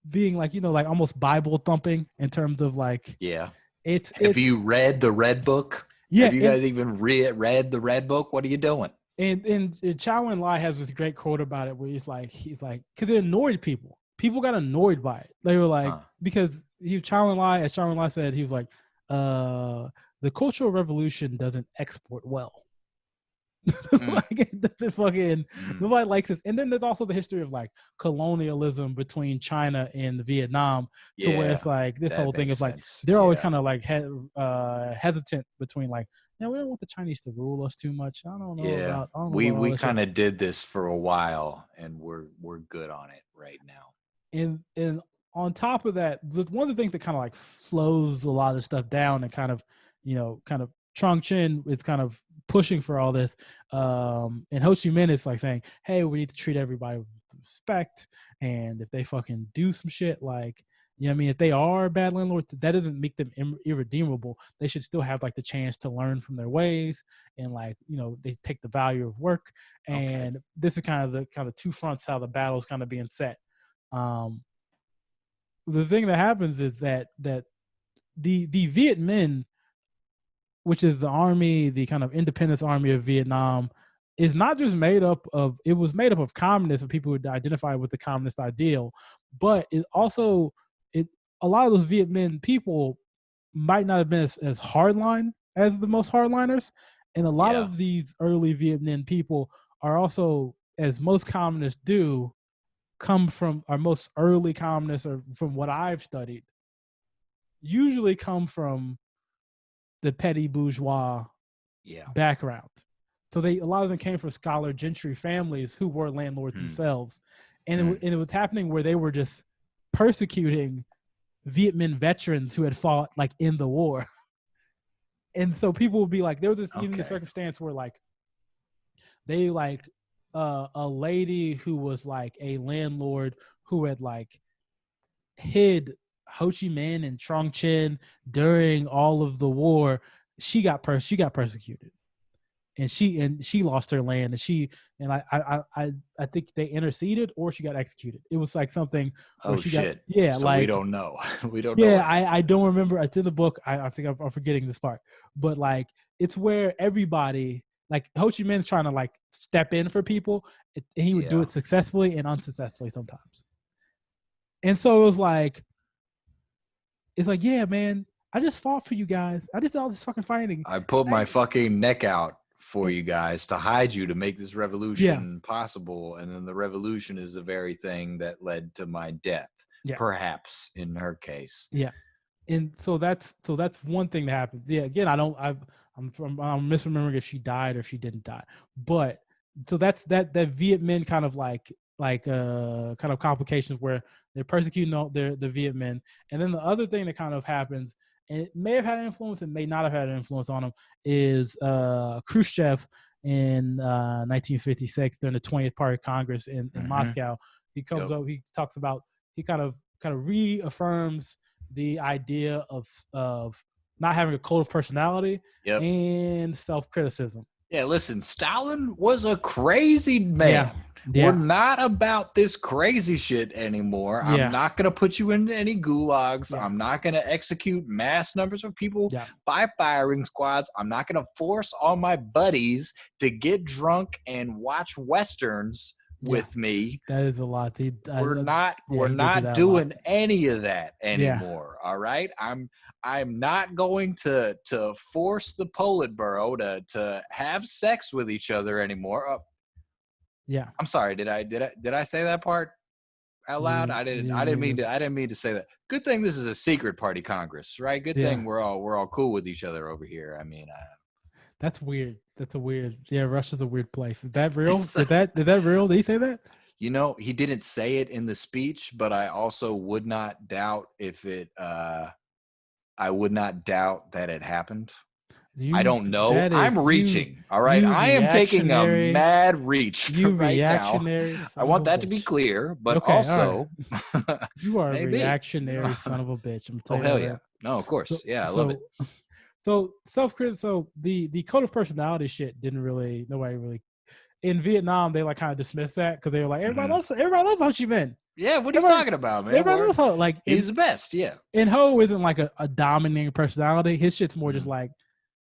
being like, like almost Bible thumping in terms of like, have you read the Red Book? Yeah. Have you guys even read the Red Book? What are you doing? And Chow En-lai has this great quote about it where he's like, because it annoyed people. People got annoyed by it. They were like, because Chow En-lai said, he was like, the Cultural Revolution doesn't export well. Like, nobody likes this. And then there's also the history of like colonialism between China and Vietnam, to where it's like this whole thing is like they're always kind of like hesitant between like, we don't want the Chinese to rule us too much. I don't know. We kind of did this for a while, and we're good on it right now. And on top of that, one of the things that kind of like slows a lot of stuff down, and kind of Trong Chin is kind of pushing for all this. And Ho Chi Minh is like saying, hey, we need to treat everybody with respect. And if they fucking do some shit, like, I mean, if they are bad landlords, that doesn't make them irredeemable. They should still have like the chance to learn from their ways, and like, they take the value of work. And this is kind of two fronts how the battle's kind of being set. The thing that happens is that the Viet Minh, which is the army, the kind of independence army of Vietnam, is not just made up of, it was made up of communists and people who identified with the communist ideal, but it also, a lot of those Viet Minh people might not have been as hardline as the most hardliners. And a lot of these early Viet Minh people are also, as most communists do, come from, our most early communists, or from what I've studied, usually come from the petty bourgeois background. So a lot of them came from scholar gentry families who were landlords themselves. And it was happening where they were just persecuting Viet Minh veterans who had fought like in the war. And so people would be like, there was this even the circumstance where like they like a lady who was like a landlord who had like hid Ho Chi Minh and Trong Chin during all of the war. She got persecuted, and she lost her land, and I think they interceded, or she got executed. It was like something. Oh shit! So like, we don't know. We don't. Yeah, know I don't remember. It's in the book. I think I'm forgetting this part, but like it's where everybody, like Ho Chi Minh's trying to like step in for people, and he would do it successfully and unsuccessfully sometimes. And so it was like, yeah, man, I just fought for you guys. I just did all this fucking fighting. I put my fucking neck out for you guys to hide you, to make this revolution possible. And then the revolution is the very thing that led to my death, perhaps in her case. Yeah. And so that's one thing that happened. Yeah. Again, I'm misremembering if she died or if she didn't die. But so that's that Viet Minh kind of kind of complications where they're persecuting the Viet Minh. And then the other thing that kind of happens, and it may have had an influence and may not have had an influence on him, is Khrushchev in 1956 during the 20th Party Congress in Moscow. He comes up, he talks about, he kind of reaffirms the idea of not having a code of personality and self-criticism. Yeah, listen, Stalin was a crazy Yeah, man. We're yeah, not about this crazy shit anymore. I'm yeah, not going to put you in any gulags. yeah, I'm not going to execute mass numbers of people yeah, by firing squads. I'm not going to force all my buddies to get drunk and watch westerns yeah. with me. That is a lot. We're He did do not that a lot. doing any of that Yeah, anymore. All right. I'm not going to force the Politburo to have sex with each other anymore. yeah. I'm sorry. Did I say that part out loud? I didn't mean to say that. Good thing this is a secret party Congress, right? Good Yeah. thing we're all cool with each other over here. I mean, That's weird. That's a weird. Yeah, Russia's a weird place. Is that real? Did that real? Did he say that? he didn't say it in the speech, but I also would not doubt if it. I would not doubt that it happened. I You don't know. that I'm is you reaching. All right. you I am taking a reactionary. mad reach You right now. reactionary I son of want a that to be bitch. clear, but Okay, all right. also You are a maybe, reactionary son of a bitch. I'm Oh, telling you hell that yeah. right. No, of So course. Yeah, I love it. so so self-critical. So the code of personality shit didn't really nobody really in Vietnam they like kind of dismissed that because they were like Mhm. everybody loves Ho Chi Minh. Yeah, what are you Everybody talking about, man? everybody loves Ho. Like He's the best. Yeah. in Ho isn't like a dominating personality. His shit's more just Mhm. like,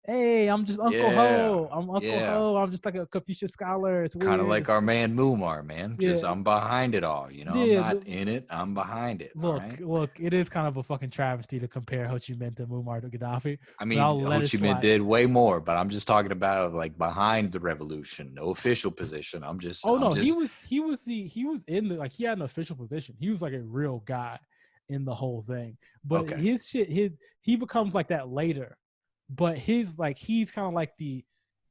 hey, I'm just Uncle Yeah. Ho. I'm Uncle Yeah. Ho. I'm just like a Confucius scholar. It's Kind of weird. like our man Mumar, man. Yeah, Just I'm behind it all. I'm yeah. not in it. I'm behind it. All right. Look. It is kind of a fucking travesty to compare Ho Chi Minh to Muammar Gaddafi, I but mean, I'll Ho let it Chi Minh slide. did way more, but I'm just talking about like behind the revolution, no official position. Oh I'm no, just he was in the like he had an official position. He was like a real guy in the whole thing. But okay. his shit, he becomes like that later. But his like he's kind of like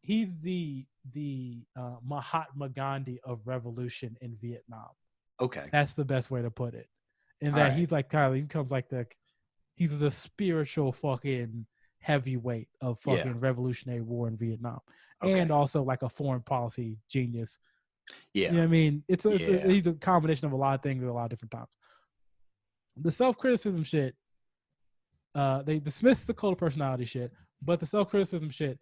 he's the Mahatma Gandhi of revolution in Vietnam. Okay. That's the best way to put it. And All that right. he's like kind of he becomes like he's the spiritual fucking heavyweight of Yeah. fucking revolutionary war in Vietnam, and Okay. also like a foreign policy genius. You know Yeah. what I mean? Yeah. He's a combination of a lot of things at a lot of different times. The self criticism shit, they dismiss the cult of personality shit, but the self criticism shit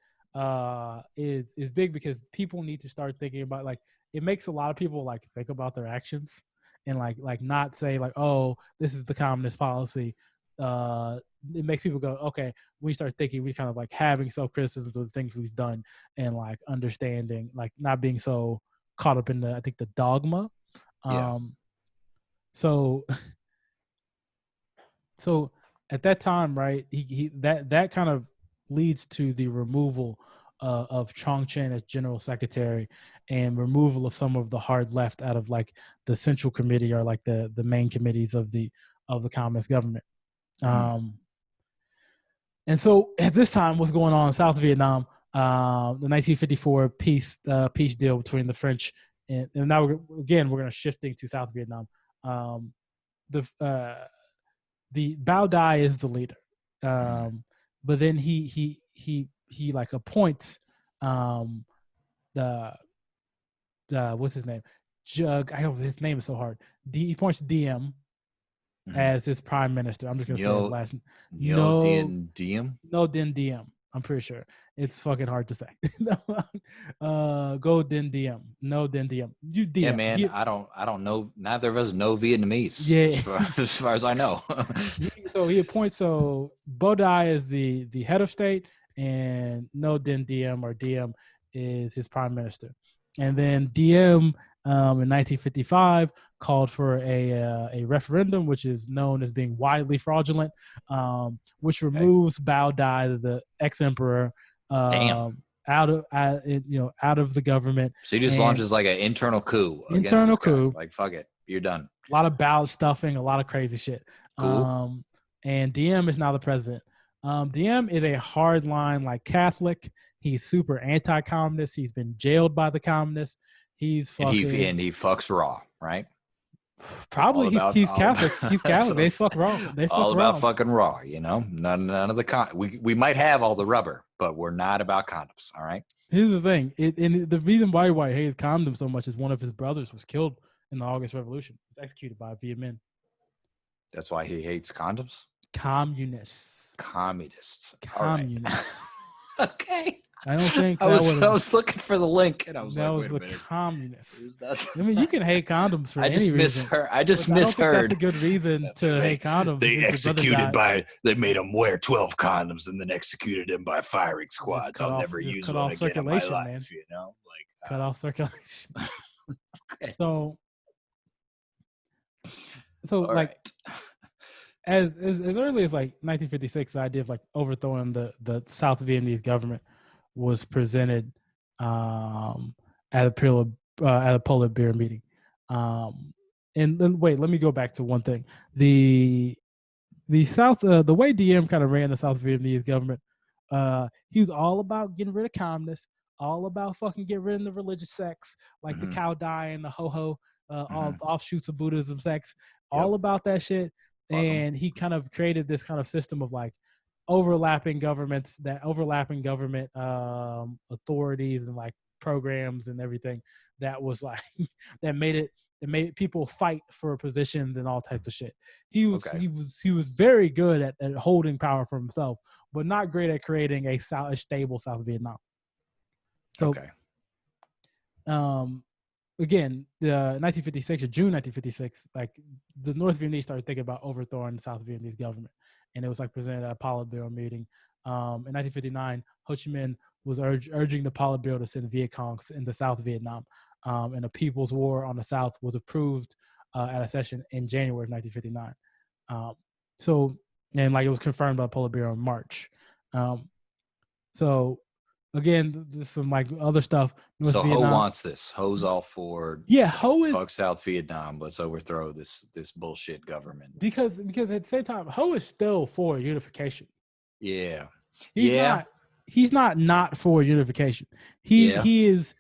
is big because people need to start thinking about like it makes a lot of people like think about their actions and like not say like, oh, this is the communist policy. It makes people go, okay, we start thinking, we kind of like having self criticisms of the things we've done and like understanding, like not being so caught up in the I think the dogma. Yeah. Um, so so at that time, right, he that kind of leads to the removal of Chong Chen as general secretary and removal of some of the hard left out of like the central committee or like the main committees of the communist government. Mhm. Um, and so at this time, what's going on in South Vietnam? The 1954 peace deal between the French and now we're going to shifting to South Vietnam. Um, the Bao Dai is the leader, Mhm. but then he like appoints um, the what's his name, Jug. I don't. His name is so hard. He appoints DM Mhm. as his prime minister. I'm just gonna say his Yo, last. yo, No, Diem. no, Din DM. I'm pretty sure it's fucking hard to say. Go Din DM. No Din DM. You Yeah, DM. man. I don't know. Neither of us know Vietnamese, Yeah. as far as I know. He appoints Bodai is the head of state, and No Din DM or DM is his prime minister, and then DM in 1955 called for a referendum, which is known as being widely fraudulent, which Okay. removes Bao Dai, the ex emperor, Damn. out of the government So he just and launches like an internal coup against internal this guy. coup. Like, fuck it, you're done. A lot of ballot stuffing, a lot of crazy shit. Cool. And DM is now the president. DM is a hardline like Catholic. He's super anti-communist. He's been jailed by the communists. He's And fucking he fucks raw, right? probably he's All Catholic. He's about Catholic. They fuck wrong. They fuck all about around. fucking raw. None of the we might have all the rubber, but we're not about condoms. All right. Here's the thing. And the reason why he hates condoms so much is one of his brothers was killed in the August Revolution. He was executed by Viet Minh. That's why he hates condoms. Communists. Communists. All right. Communists. Okay. I don't think I that was would I have. was looking for the link, and I was That like, was wait a the minute. communists. There's nothing. I mean, you can hate condoms for I just any reason, misheard. I just but I don't think that's misheard. a good reason to hate condoms. They Because your brother died. They made them wear 12 condoms and then executed them by firing squads. I'll never Just use cut one off again in my circulation, life, man. you know? Like, Cut off circulation. okay. So All like right. as early as like 1956, the idea of like overthrowing the South Vietnamese government was presented at a Politburo meeting. And then wait, let me go back to one thing. The South, the way Diem kind of ran the South Vietnamese government, he was all about getting rid of communists, all about fucking getting rid of the religious sects like the Cao Dai and the Ho Ho, all offshoots of Buddhism sects, all about that shit. And he kind of created this kind of system of like overlapping government authorities and like programs and everything that was like that made people fight for positions and all types of shit. He was very good at holding power for himself, but not great at creating a stable South Vietnam. So, again, the 1956 or June 1956, like the North Vietnamese started thinking about overthrowing the South Vietnamese government, and it was like presented at a Politburo meeting. In 1959, Ho Chi Minh was urging the Politburo to send Viet Congs into South Vietnam, and a People's War on the South was approved at a session in January of 1959. And like it was confirmed by Politburo in March. So again, there's some like other stuff. So Ho wants this. Ho's all for Ho is fuck South Vietnam. Let's overthrow this bullshit government. Because at the same time, Ho is still for unification. Yeah. He's not for unification. He is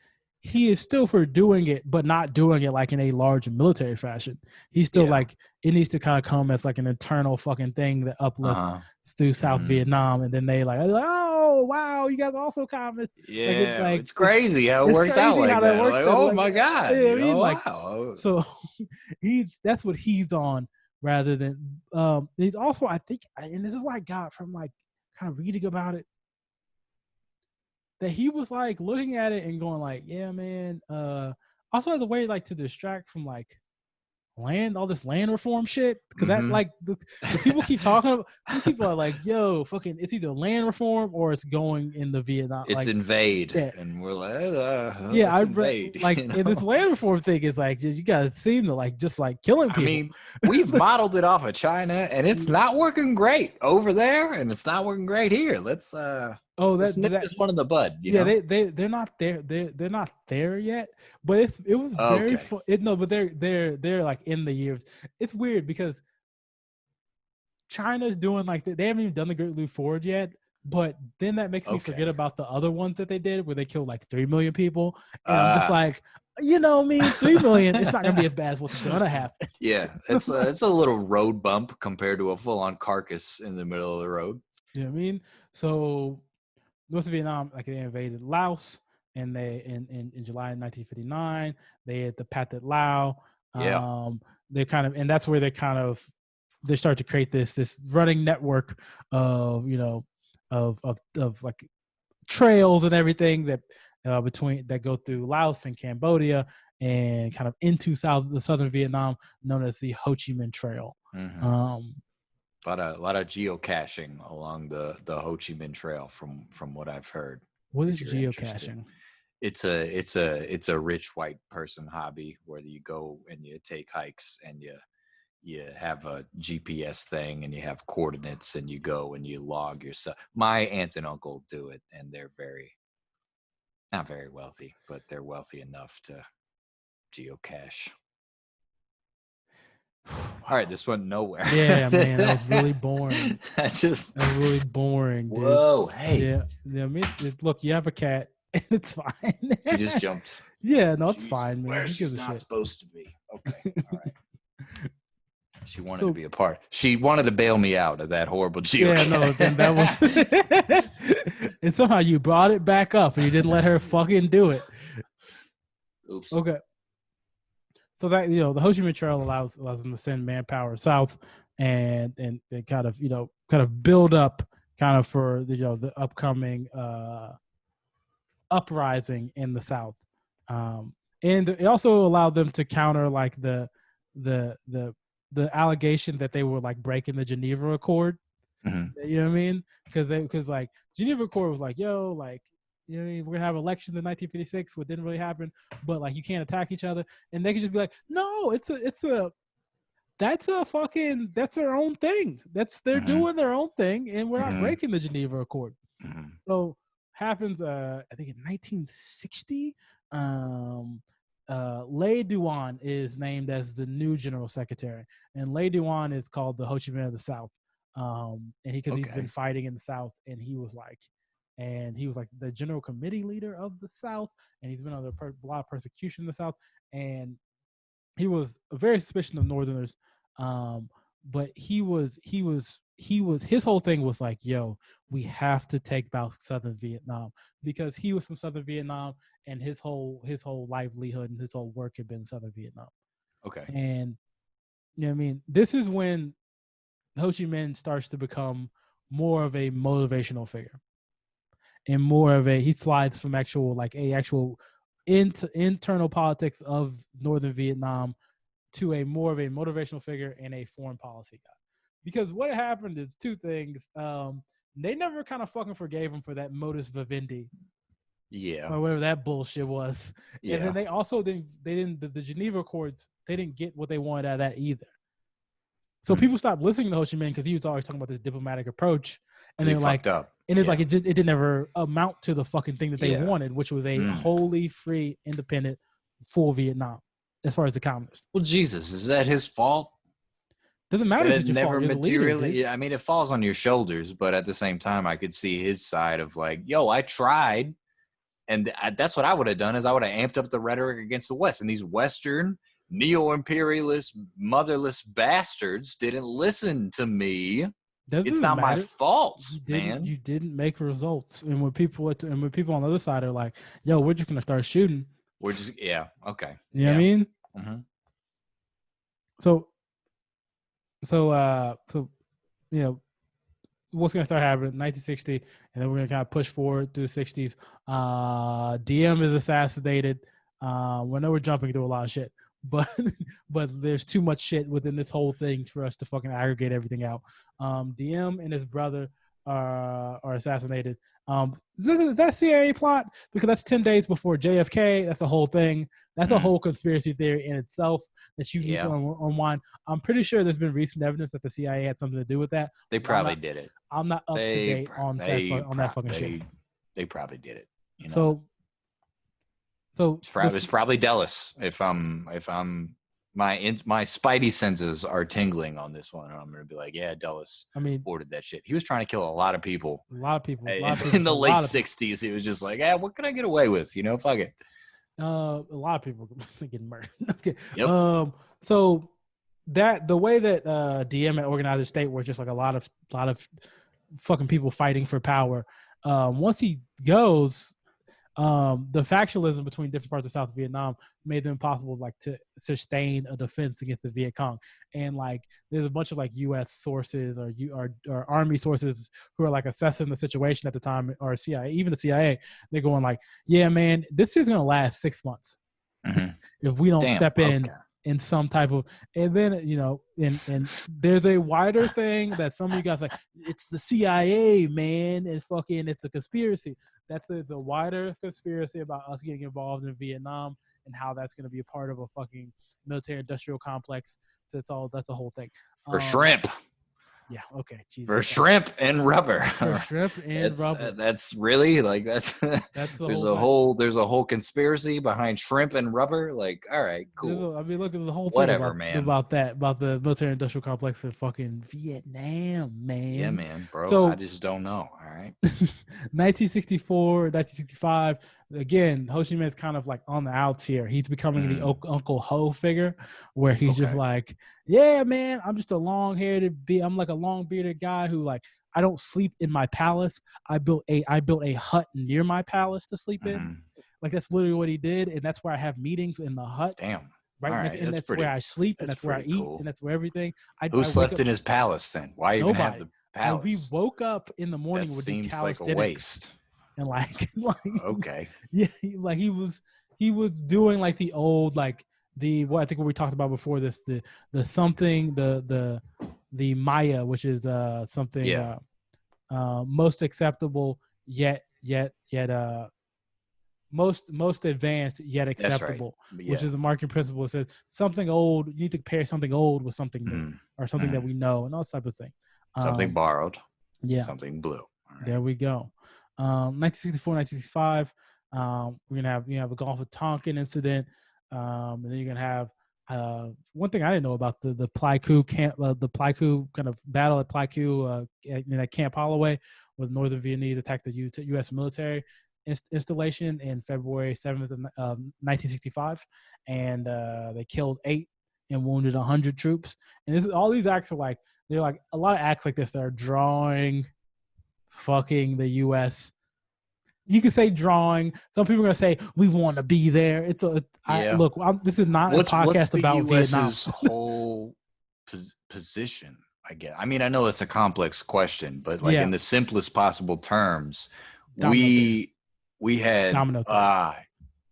still for doing it, but not doing it like in a large military fashion. He's still like it needs to kind of come as like an internal fucking thing that uplifts through South Vietnam, and then they like, oh wow, you guys are also communists. Yeah, it's crazy how it works out like that. Like, oh my god, wow. So that's what he's on rather than he's also, I think, and this is what I got from like kind of reading about it, that he was like looking at it and going like, yeah, man, also as a way like to distract from like all this land reform shit, because that like the people keep talking about, some people are like, yo, fucking, it's either land reform or it's going in the Vietnam, it's like, invade, and we're like, I've read like, you know? And this land reform thing is like, you guys seem to like just like killing people. I mean, we've modeled it off of China, and it's not working great over there, and it's not working great here. Let's let's nip this one in the bud. You know? They're not there. They're not there yet. But it was very fun. But they're like in the years. It's weird because China's doing like they haven't even done the Great Leap Forward yet. But then that makes me forget about the other ones that they did where they killed like 3 million people. And I'm just like, 3 million, it's not gonna be as bad as what's gonna happen. Yeah, it's a little road bump compared to a full-on carcass in the middle of the road. You know what I mean? So North Vietnam, like they invaded Laos, and they in July 1959 they had the Pathet Lao. They kind of, and that's where they start to create this running network of of like trails and everything that that go through Laos and Cambodia and kind of into southern Vietnam, known as the Ho Chi Minh Trail. A lot of geocaching along the Ho Chi Minh Trail from what I've heard. What is geocaching? It's a rich white person hobby where you go and you take hikes and you have a GPS thing and you have coordinates and you go and you log yourself. My aunt and uncle do it, and they're not very wealthy, but they're wealthy enough to geocache. All right, this went nowhere. Yeah, man, that was really boring. That was really boring, dude. Whoa, hey. Yeah, I mean, look, you have a cat. It's fine. She just jumped. Yeah, no, it's fine, man. Where she's not supposed to be. Okay, all right. She wanted to be a part. She wanted to bail me out of that horrible geocache. Yeah, no, then that was. And somehow you brought it back up, and you didn't let her fucking do it. Oops. Okay. So that, the Ho Chi Minh Trail allows them to send manpower south and kind of build up kind of for the upcoming uprising in the South, and it also allowed them to counter like the the the allegation that they were like breaking the Geneva Accord. Mhm. You know what I mean? Because like Geneva Accord was like, yo, like, you know what I mean? We're gonna have elections in 1956, what didn't really happen, but like you can't attack each other, and they could just be like, no, that's their own thing. They're Mhm. doing their own thing, and we're not Mhm. breaking the Geneva Accord. Mhm. So happens, I think in 1960, um, Lê Duan is named as the new general secretary, and Lê Duan is called the Ho Chi Minh of the South, and because he's been Okay. fighting in the South, and he was like the general committee leader of the South, and he's been under a lot of persecution in the South, and he was very suspicious of Northerners, um, but his whole thing was like, yo, we have to take back Southern Vietnam because he was from Southern Vietnam, and his whole livelihood and his whole work had been Southern Vietnam, Okay. and you know what I mean. This is when Ho Chi Minh starts to become more of a motivational figure and more of a he slides from actual internal politics of Northern Vietnam to a more of a motivational figure and a foreign policy guy. Because what happened is two things. They never kind of fucking forgave him for that modus vivendi Yeah. or whatever that bullshit was. And then Yeah. they also didn't the Geneva Accords, they didn't get what they wanted out of that either. So Hmm. people stopped listening to Ho Chi Minh because he was always talking about this diplomatic approach. And Because he they're like, fucked up. and it's like Yeah. it didn't ever amount to the fucking thing that they Yeah. wanted, which was a Mm. wholly free, independent, full Vietnam, as far as the communists. Well, Jesus, is that his fault? Doesn't matter That if it it's your fault. never You're the leader, dude. materially. I mean, it falls on your shoulders, but at the same time, I could see his side of like, yo, I tried, and that's what I would have done. Is I would have amped up the rhetoric against the West, and these Western neo-imperialist, motherless bastards didn't listen to me. That It's doesn't not my matter. fault, You didn't. man. You didn't make results. And when people on the other side are like, "Yo, we're just gonna start shooting," We're just, yeah, okay, you know what I yeah. mean? Mm-hmm. So, so you know, what's going to start happening 1960, and then we're going to kind of push forward through the 60s. DM is assassinated. We know we're jumping through a lot of shit, but but there's too much shit within this whole thing for us to fucking aggregate everything out. DM and his brother are assassinated. Is that CIA plot? Because that's 10 days before JFK. That's a whole thing. That's a Mm. whole conspiracy theory in itself that you need to Yeah, unwind. I'm pretty sure there's been recent evidence that the CIA had something to do with that, they but probably did it. I'm not up to They date on they that fucking shit. they probably did it. You know, So so it's probably Dallas. If I'm my spidey senses are tingling on this one, and I'm gonna be like, yeah, Dallas I mean, ordered that shit. He was trying to kill a lot of people a lot of people, in the a late lot of '60s. He was just like, yeah, what can I get away with? You know, fuck it. a lot of people getting murdered. Okay. Yep. So that the way that DM and organized state were just like a lot of fucking people fighting for power. Once he goes, the factionalism between different parts of South Vietnam made it impossible like to sustain a defense against the Viet Cong. And like there's a bunch of like U.S. sources or Army sources who are like assessing the situation at the time, or CIA, even the CIA. They're going like, yeah, man, this is gonna last 6 months Mm-hmm. if we don't Damn. step in Okay. some type of. And then and there's a wider thing that some of you guys like, it's the CIA, man, it's a conspiracy. That's a wider conspiracy about us getting involved in Vietnam and how that's going to be a part of a fucking military industrial complex. So that's the whole thing. For shrimp. Yeah, okay, Jesus. For shrimp and rubber. For shrimp and rubber. That's really like that's That's the there's whole thing. there's a whole conspiracy behind shrimp and rubber. Like, all right, cool. I mean, look at the whole thing Whatever, man. about the military industrial complex in fucking Vietnam, man. Yeah, man, bro. So I just don't know. All right. 1964, 1965. Again, Ho Chi Minh is kind of like on the outs here. He's becoming the Uncle Ho figure, where he's just like, yeah, man, I'm just a I'm like a long bearded guy who like I don't sleep in my palace. I built a hut near my palace to sleep in. Like that's literally what he did, and that's where I have meetings in the hut. Damn. Right, all right. and that's where I sleep, and that's where I eat, cool. and that's where everything. Who slept in his palace then? Why even have the palace? And we woke up in the morning that with seems calisthenics. like a waste. and like Okay. yeah, he was doing like the old like what I think what we talked about before this the something the Maya, which is something Yeah. most acceptable yet most advanced yet That's right. acceptable, which Yeah. is a marketing principle. It says something old, you need to pair something old with something new Mhm. or something that Mhm. we know and all type of thing. Something borrowed, Yeah, something blue. All right. there we go. 1964, 1965. We're gonna have a Gulf of Tonkin incident, and then you're gonna have one thing I didn't know about the Pleiku camp, the Pleiku kind of battle at Pleiku at Camp Holloway, where the Northern Vietnamese attacked the U.S. military installation in February 7th of 1965, and they killed 8 and wounded 100 troops. And all these acts are like they're like a lot of acts like this that are drawing fucking the U.S. You could say drawing. Some people are gonna say we want to be there. Yeah. Look. This is not a What's podcast the about Vietnam. U.S.'s whole position? I guess. I mean, I know it's a complex question, but like Yeah, in the simplest possible terms, domino theory. we had Domino theory. Domino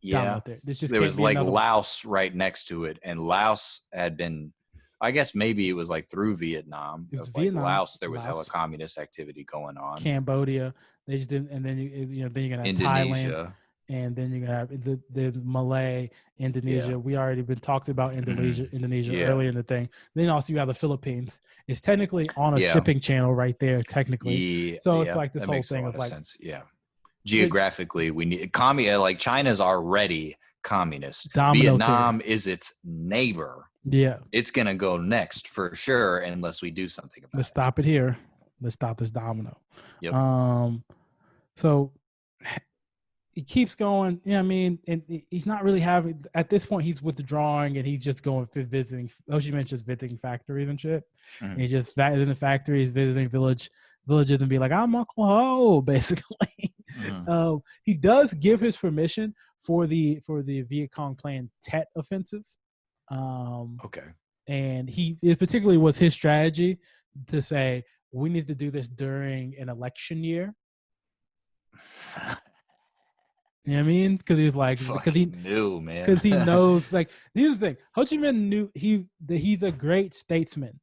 yeah, theory. This just there can't was be like another one. Laos right next to it, and Laos had been, I guess maybe it was like through Vietnam It was of like Vietnam, Laos, there was hella Laos, communist activity going on. Cambodia. They just didn't, and then then you're gonna have Thailand, Indonesia, and then you're gonna have the Malay, yeah, Indonesia. We already been talked about Indonesia yeah, earlier in the thing. Then also you have the Philippines. It's technically on a yeah, shipping channel right there, technically. yeah, So it's yeah. like this That whole makes a thing lot of of like, sense. Yeah. which Geographically, we need like China's already communist. domino theory. Vietnam is its neighbor. Yeah, It's gonna go next for sure unless we do something let's about it. stop it here. Let's stop this domino. Yep. So he keeps going. I mean, and he's not really having at this point. He's withdrawing, and he's just going visiting. Ho Chi Minh just visiting factories and shit. And Mhm. he's just in the factories, visiting villages, and be like, "I'm Uncle Ho," basically. Mhm. He does give his permission for the Viet Cong planned Tet offensive, Okay. and it particularly was his strategy to say we need to do this during an election year. You know what I mean? Because he's like, Fucking new, man. because he knows, like, here's the thing: Ho Chi Minh knew that he's a great statesman,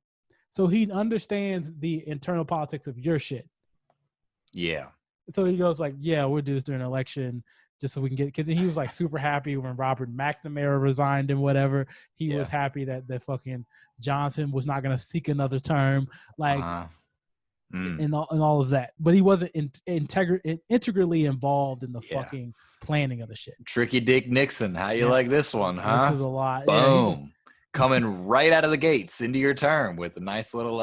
so he understands the internal politics of your shit. Yeah. So he goes like, "Yeah, we'll do this during an election, just so we can get." Because he was like super happy when Robert McNamara resigned and whatever. He was Yeah. happy that fucking Johnson was not going to seek another term, like, Uh-huh. Mm. and all of that. But he wasn't integrally involved in the Yeah. fucking planning of the shit. Tricky Dick Nixon. How you Yeah. like this one, This huh? is a lot. Yeah, Boom. Coming right out of the gates into your term with a nice little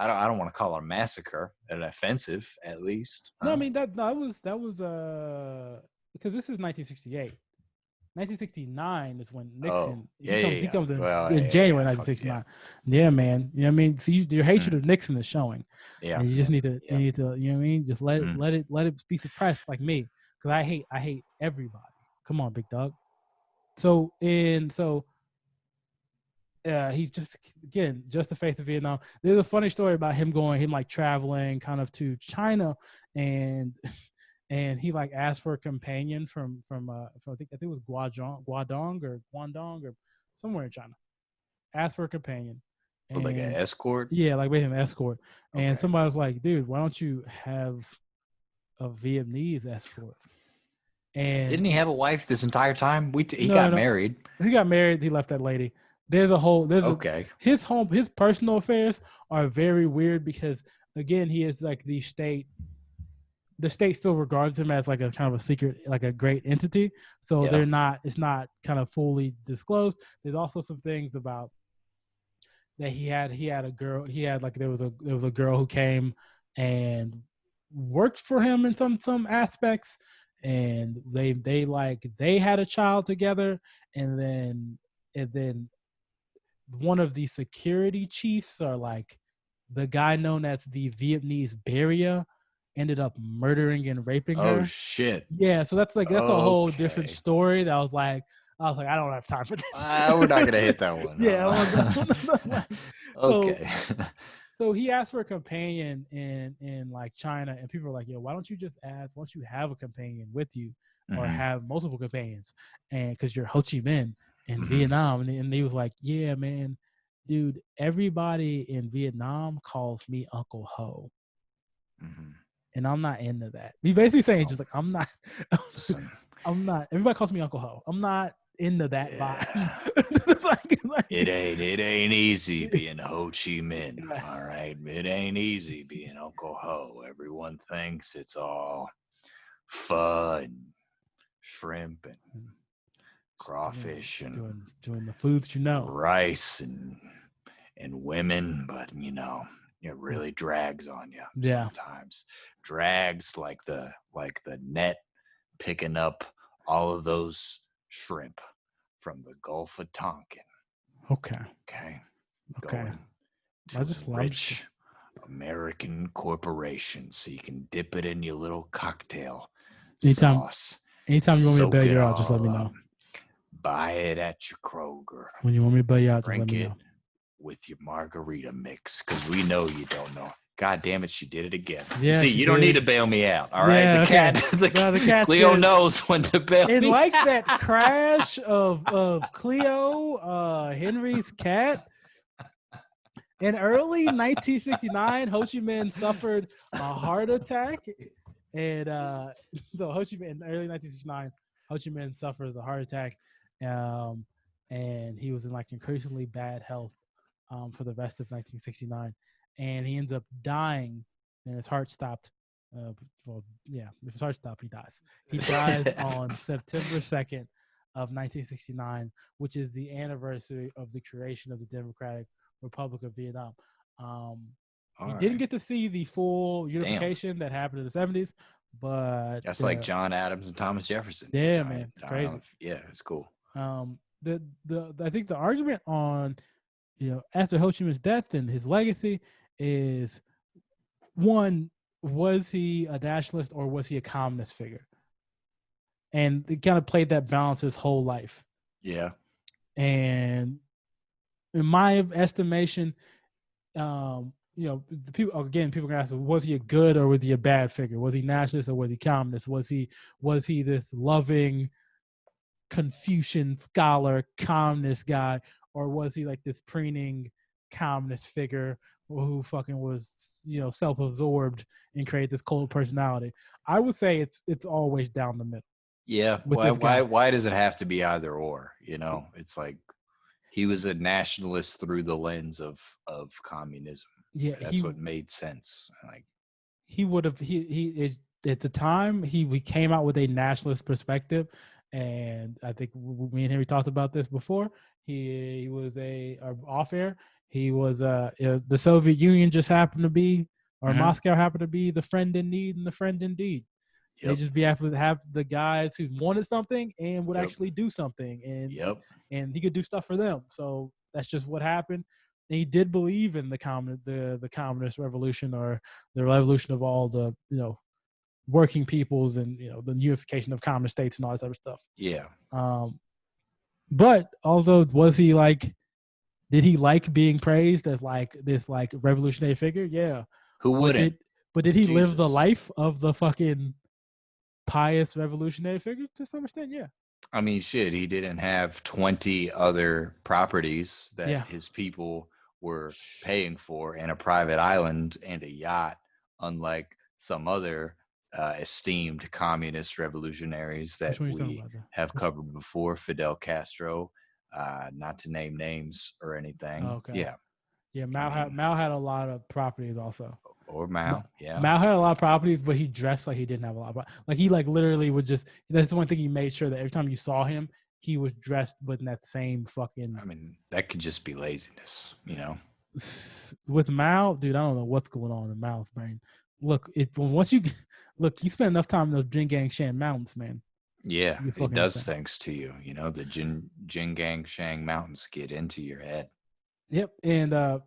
I don't want to call it a massacre, an offensive at least. no, I Huh? mean that was because this is 1968. 1969 is when Oh, Nixon yeah, he yeah, comes yeah. Well, in yeah, January yeah. Fuck yeah. 1969. Yeah, man. You know what I mean? See, your hatred Mm. of Nixon is showing, Yeah. and you just need to Yeah. you know what I mean? Just Mm. let it be suppressed like me, because I hate everybody. Come on, big dog. So he's just again just the face of Vietnam. There's a funny story about him like traveling kind of to China, and and he like asked for a companion from I think it was Guangdong or somewhere in China. Asked for a companion, With like an and escort. yeah, like basically an escort. And Okay. somebody was like, "Dude, why don't you have a Vietnamese escort?" And Didn't he have a wife this entire time? He no, got no, married. he got married. He left that lady. Okay. His personal affairs are very weird because again he is like the state still regards him as like a kind of a secret, like a great entity. So Yeah. it's not kind of fully disclosed. There's also some things about that he had a girl, there was a girl who came and worked for him in some aspects, and they had a child together, and then one of the security chiefs or like the guy known as the Vietnamese barrier ended up murdering and raping Oh her. shit. Yeah, so that's a whole different Okay. story. That I was like, I don't have time for this. We're not gonna hit that one. Yeah, Huh? like, so Okay. So he asked for a companion in like China, and people were like, "Yo, why don't you just ask? Why don't you have a companion with you, or Mm-hmm. have multiple companions?" And because you're Ho Chi Minh in Mm-hmm. Vietnam, and he was like, "Yeah, man, dude, everybody in Vietnam calls me Uncle Ho, Mm-hmm. and I'm not into that." He basically saying Oh, just like, "I'm not, listen, I'm not." Everybody calls me Uncle Ho. I'm not into that vibe. yeah, Like, it ain't easy being Ho Chi Minh. All right, it ain't easy being Uncle Ho. Everyone thinks it's all pho and shrimp and crawfish and doing the foods you know. rice and women, but it really drags on you Yeah. sometimes. Drags like the net picking up all of those shrimp from the Gulf of Tonkin. Okay. Okay, Okay. going I to just I'm just rich American corporations so you can dip it in your little cocktail anytime sauce, anytime you want me to bail soak it you out, just let all me up. know. Buy it at your Kroger. When you want me to bail you out, just let Drink me it know. with your margarita mix because we know you don't know. God damn it, she did it again. You Yeah, see, she you don't need to did. bail me out. All right, Yeah, okay. the No, the cat's Cleo good. knows when to bail And me like out. that crash of Cleo, Henry's cat, in early 1969, Ho Chi Minh suffered a heart attack. And so Ho Chi Minh in early 1969, Ho Chi Minh suffers a heart attack, um, and he was in like increasingly bad health for the rest of 1969, and he ends up dying, and his heart stopped. Well, yeah, if his heart stopped, he dies. He dies on September 2nd of 1969, which is the anniversary of the creation of the Democratic Republic of Vietnam. Um, he All didn't right. get to see the full Damn. unification that happened in the 70s, but That's like John Adams and Thomas Jefferson. yeah, I, man, it's I don't know crazy. yeah, it's cool. The I think the argument on after Ho Chi Minh's death and his legacy is one, was he a nationalist or was he a communist figure? And he kind of played that balance his whole life. Yeah. And in my estimation, the people can ask, was he a good or was he a bad figure? Was he nationalist or was he communist? Was he this loving Confucian scholar, communist guy, or was he like this preening communist figure who fucking was self-absorbed and created this cold personality? I would say it's always down the middle Yeah. with Why this why guy. why does it have to be either or? It's like he was a nationalist through the lens of communism. Yeah, That's what made sense. Like, he would have at the time we came out with a nationalist perspective, and I think me and Henry talked about this before. He was off air. He was the Soviet Union just happened to be, or mhm. Moscow happened to be, the friend in need and the friend indeed. They Yep. just be happy to have the guys who wanted something and would Yep. actually do something, Yep. and he could do stuff for them. So that's just what happened. And he did believe in the communist revolution, or the revolution of all the working peoples, and the unification of communist states and all that type of stuff. Yeah. Um, but also, was he like? Did he like being praised as like this like revolutionary figure? Yeah. Who But wouldn't? did he live the Jesus. life of the fucking pious revolutionary figure to some extent? Yeah. I mean, shit, he didn't have 20 other properties that Yeah. his people were paying for and a private island and a yacht, unlike some other esteemed communist revolutionaries Which that one are you talking we about? have covered before, Fidel Castro, not to name names or anything. Okay. Yeah, Yeah. I mean, Mao had a lot of properties also. or Mao. Yeah. Mao had a lot of properties, but he dressed like he didn't have a lot of like he like literally would just, that's the one thing he made sure that every time you saw him, he was dressed with that same fucking I mean, that could just be laziness, with Mao, dude. I don't know what's going on in Mao's brain. Look, once you look, you spend enough time in those Jin Gang Shan mountains, man. Yeah, You're it fucking does insane. things to you. The Jin Gang Shang Mountains get into your head. Yep, and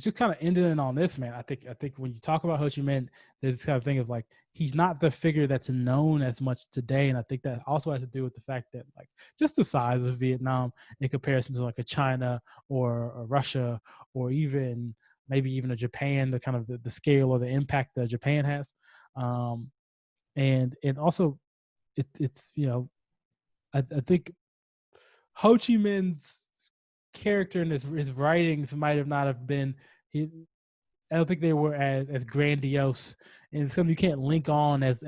just kind of ending on this, man. I think when you talk about Ho Chi Minh, there's this kind of thing of like he's not the figure that's known as much today, and I think that also has to do with the fact that like just the size of Vietnam in comparison to like a China or a Russia or even maybe even a Japan, the kind of the scale or the impact that Japan has. And also it's I think Ho Chi Minh's character and his writings might have not have been I don't think they were as grandiose, and some you can't link on as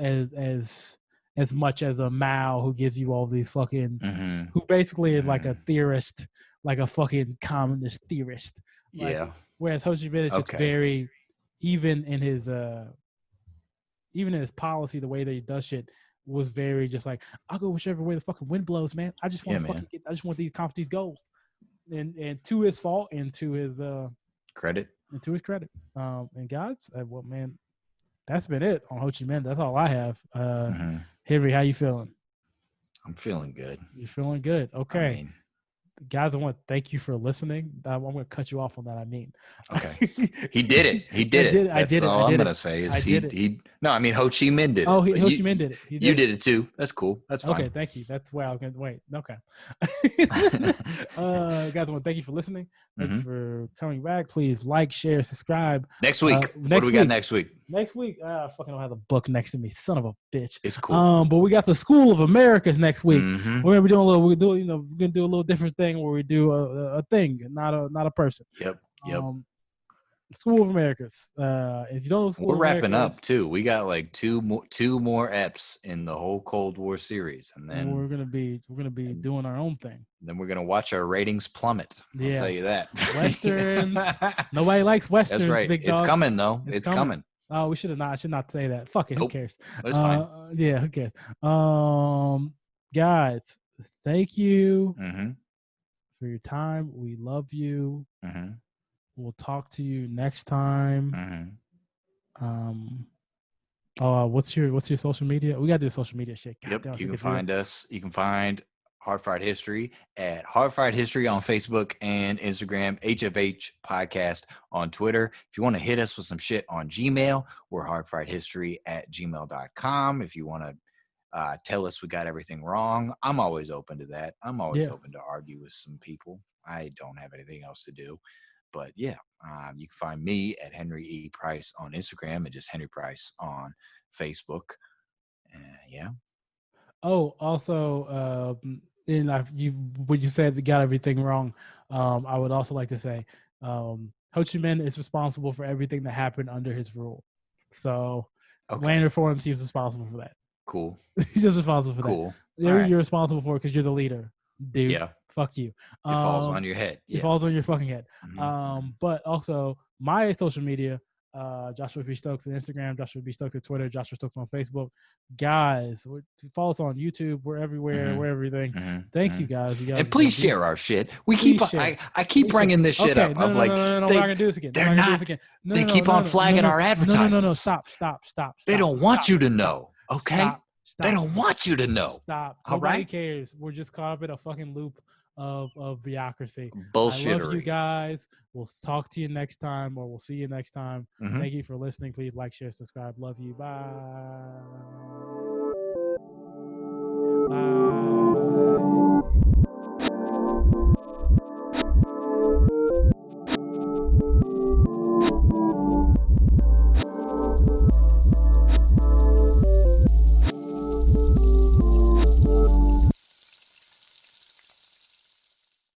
much as a Mao who gives you all these fucking who basically is like a theorist, like a fucking communist theorist. Like whereas Ho Chi Minh is just very even in his policy, the way that he does shit was very just like, I'll go whichever way the fucking wind blows, man. I just want to fucking I just want to accomplish these goals. And to his fault and to his credit. And to his credit. And guys, well, man, that's been it on Ho Chi Minh. That's all I have. Henry, how you feeling? I'm feeling good. You're feeling good. Okay. Guys, I want to thank you for listening. I'm going to cut you off on that. Okay. He did it. He did it. That's all I'm going to say is no, I mean, Ho Chi Minh did it. Oh, Ho Chi Minh did it. You did it too. That's cool. That's fine. Okay, thank you. That's where I was going to wait. Okay. Guys, I want to thank you for listening. Thank you for coming back. Please like, share, subscribe. Next week. What do we got next week? Next week, I fucking don't have the book next to me, son of a bitch. It's cool. But we got the School of Americas next week. We're gonna be doing we're gonna do a little different thing where we do a thing, not a person. Yep. School of Americas. If you don't know School we're of wrapping Americas, up too. We got like two more eps in the whole Cold War series, and then we're gonna be doing our own thing. Then we're gonna watch our ratings plummet. I'll tell you that. Westerns. Nobody likes westerns. That's right. Big dog. It's coming though. It's coming. Oh, we should have not. I should not say that. Fuck it. Who cares? It's fine. Yeah, who cares? Guys, thank you for your time. We love you. We'll talk to you next time. What's your social media? We gotta do social media shit. God, you can find us. You can find Hard Fried History at Hard Fried History on Facebook and Instagram, HFH Podcast on Twitter. If you want to hit us with some shit on Gmail, we're hardfriedhistory@gmail.com. If you want to tell us we got everything wrong, I'm always open to that. I'm always open to argue with some people. I don't have anything else to do. But you can find me at Henry E. Price on Instagram and just Henry Price on Facebook. Oh, also, when you said they got everything wrong, I would also like to say Ho Chi Minh is responsible for everything that happened under his rule. So land reforms, he's responsible for that. Cool. He's just responsible for that. You're responsible for it because you're the leader, dude. Yeah. Fuck you. It falls on your head. It falls on your fucking head. But also my social media, Joshua B. Stokes on Instagram, Joshua B. Stokes on Twitter, Joshua Stokes on Facebook. Guys, follow us on YouTube. We're everywhere. We're everything. Thank you guys. And please share our shit. I keep bringing this shit up. No, we're not gonna do this again. They keep on flagging our advertisements. No. Stop. They don't want you to know. Okay. Stop. They don't want you to know. Stop. Nobody cares. We're just caught up in a fucking loop of bureaucracy. Bullshit. I love you guys. We'll talk to you next time, or we'll see you next time. Thank you for listening. Please like, share, subscribe. Love you. Bye. Bye.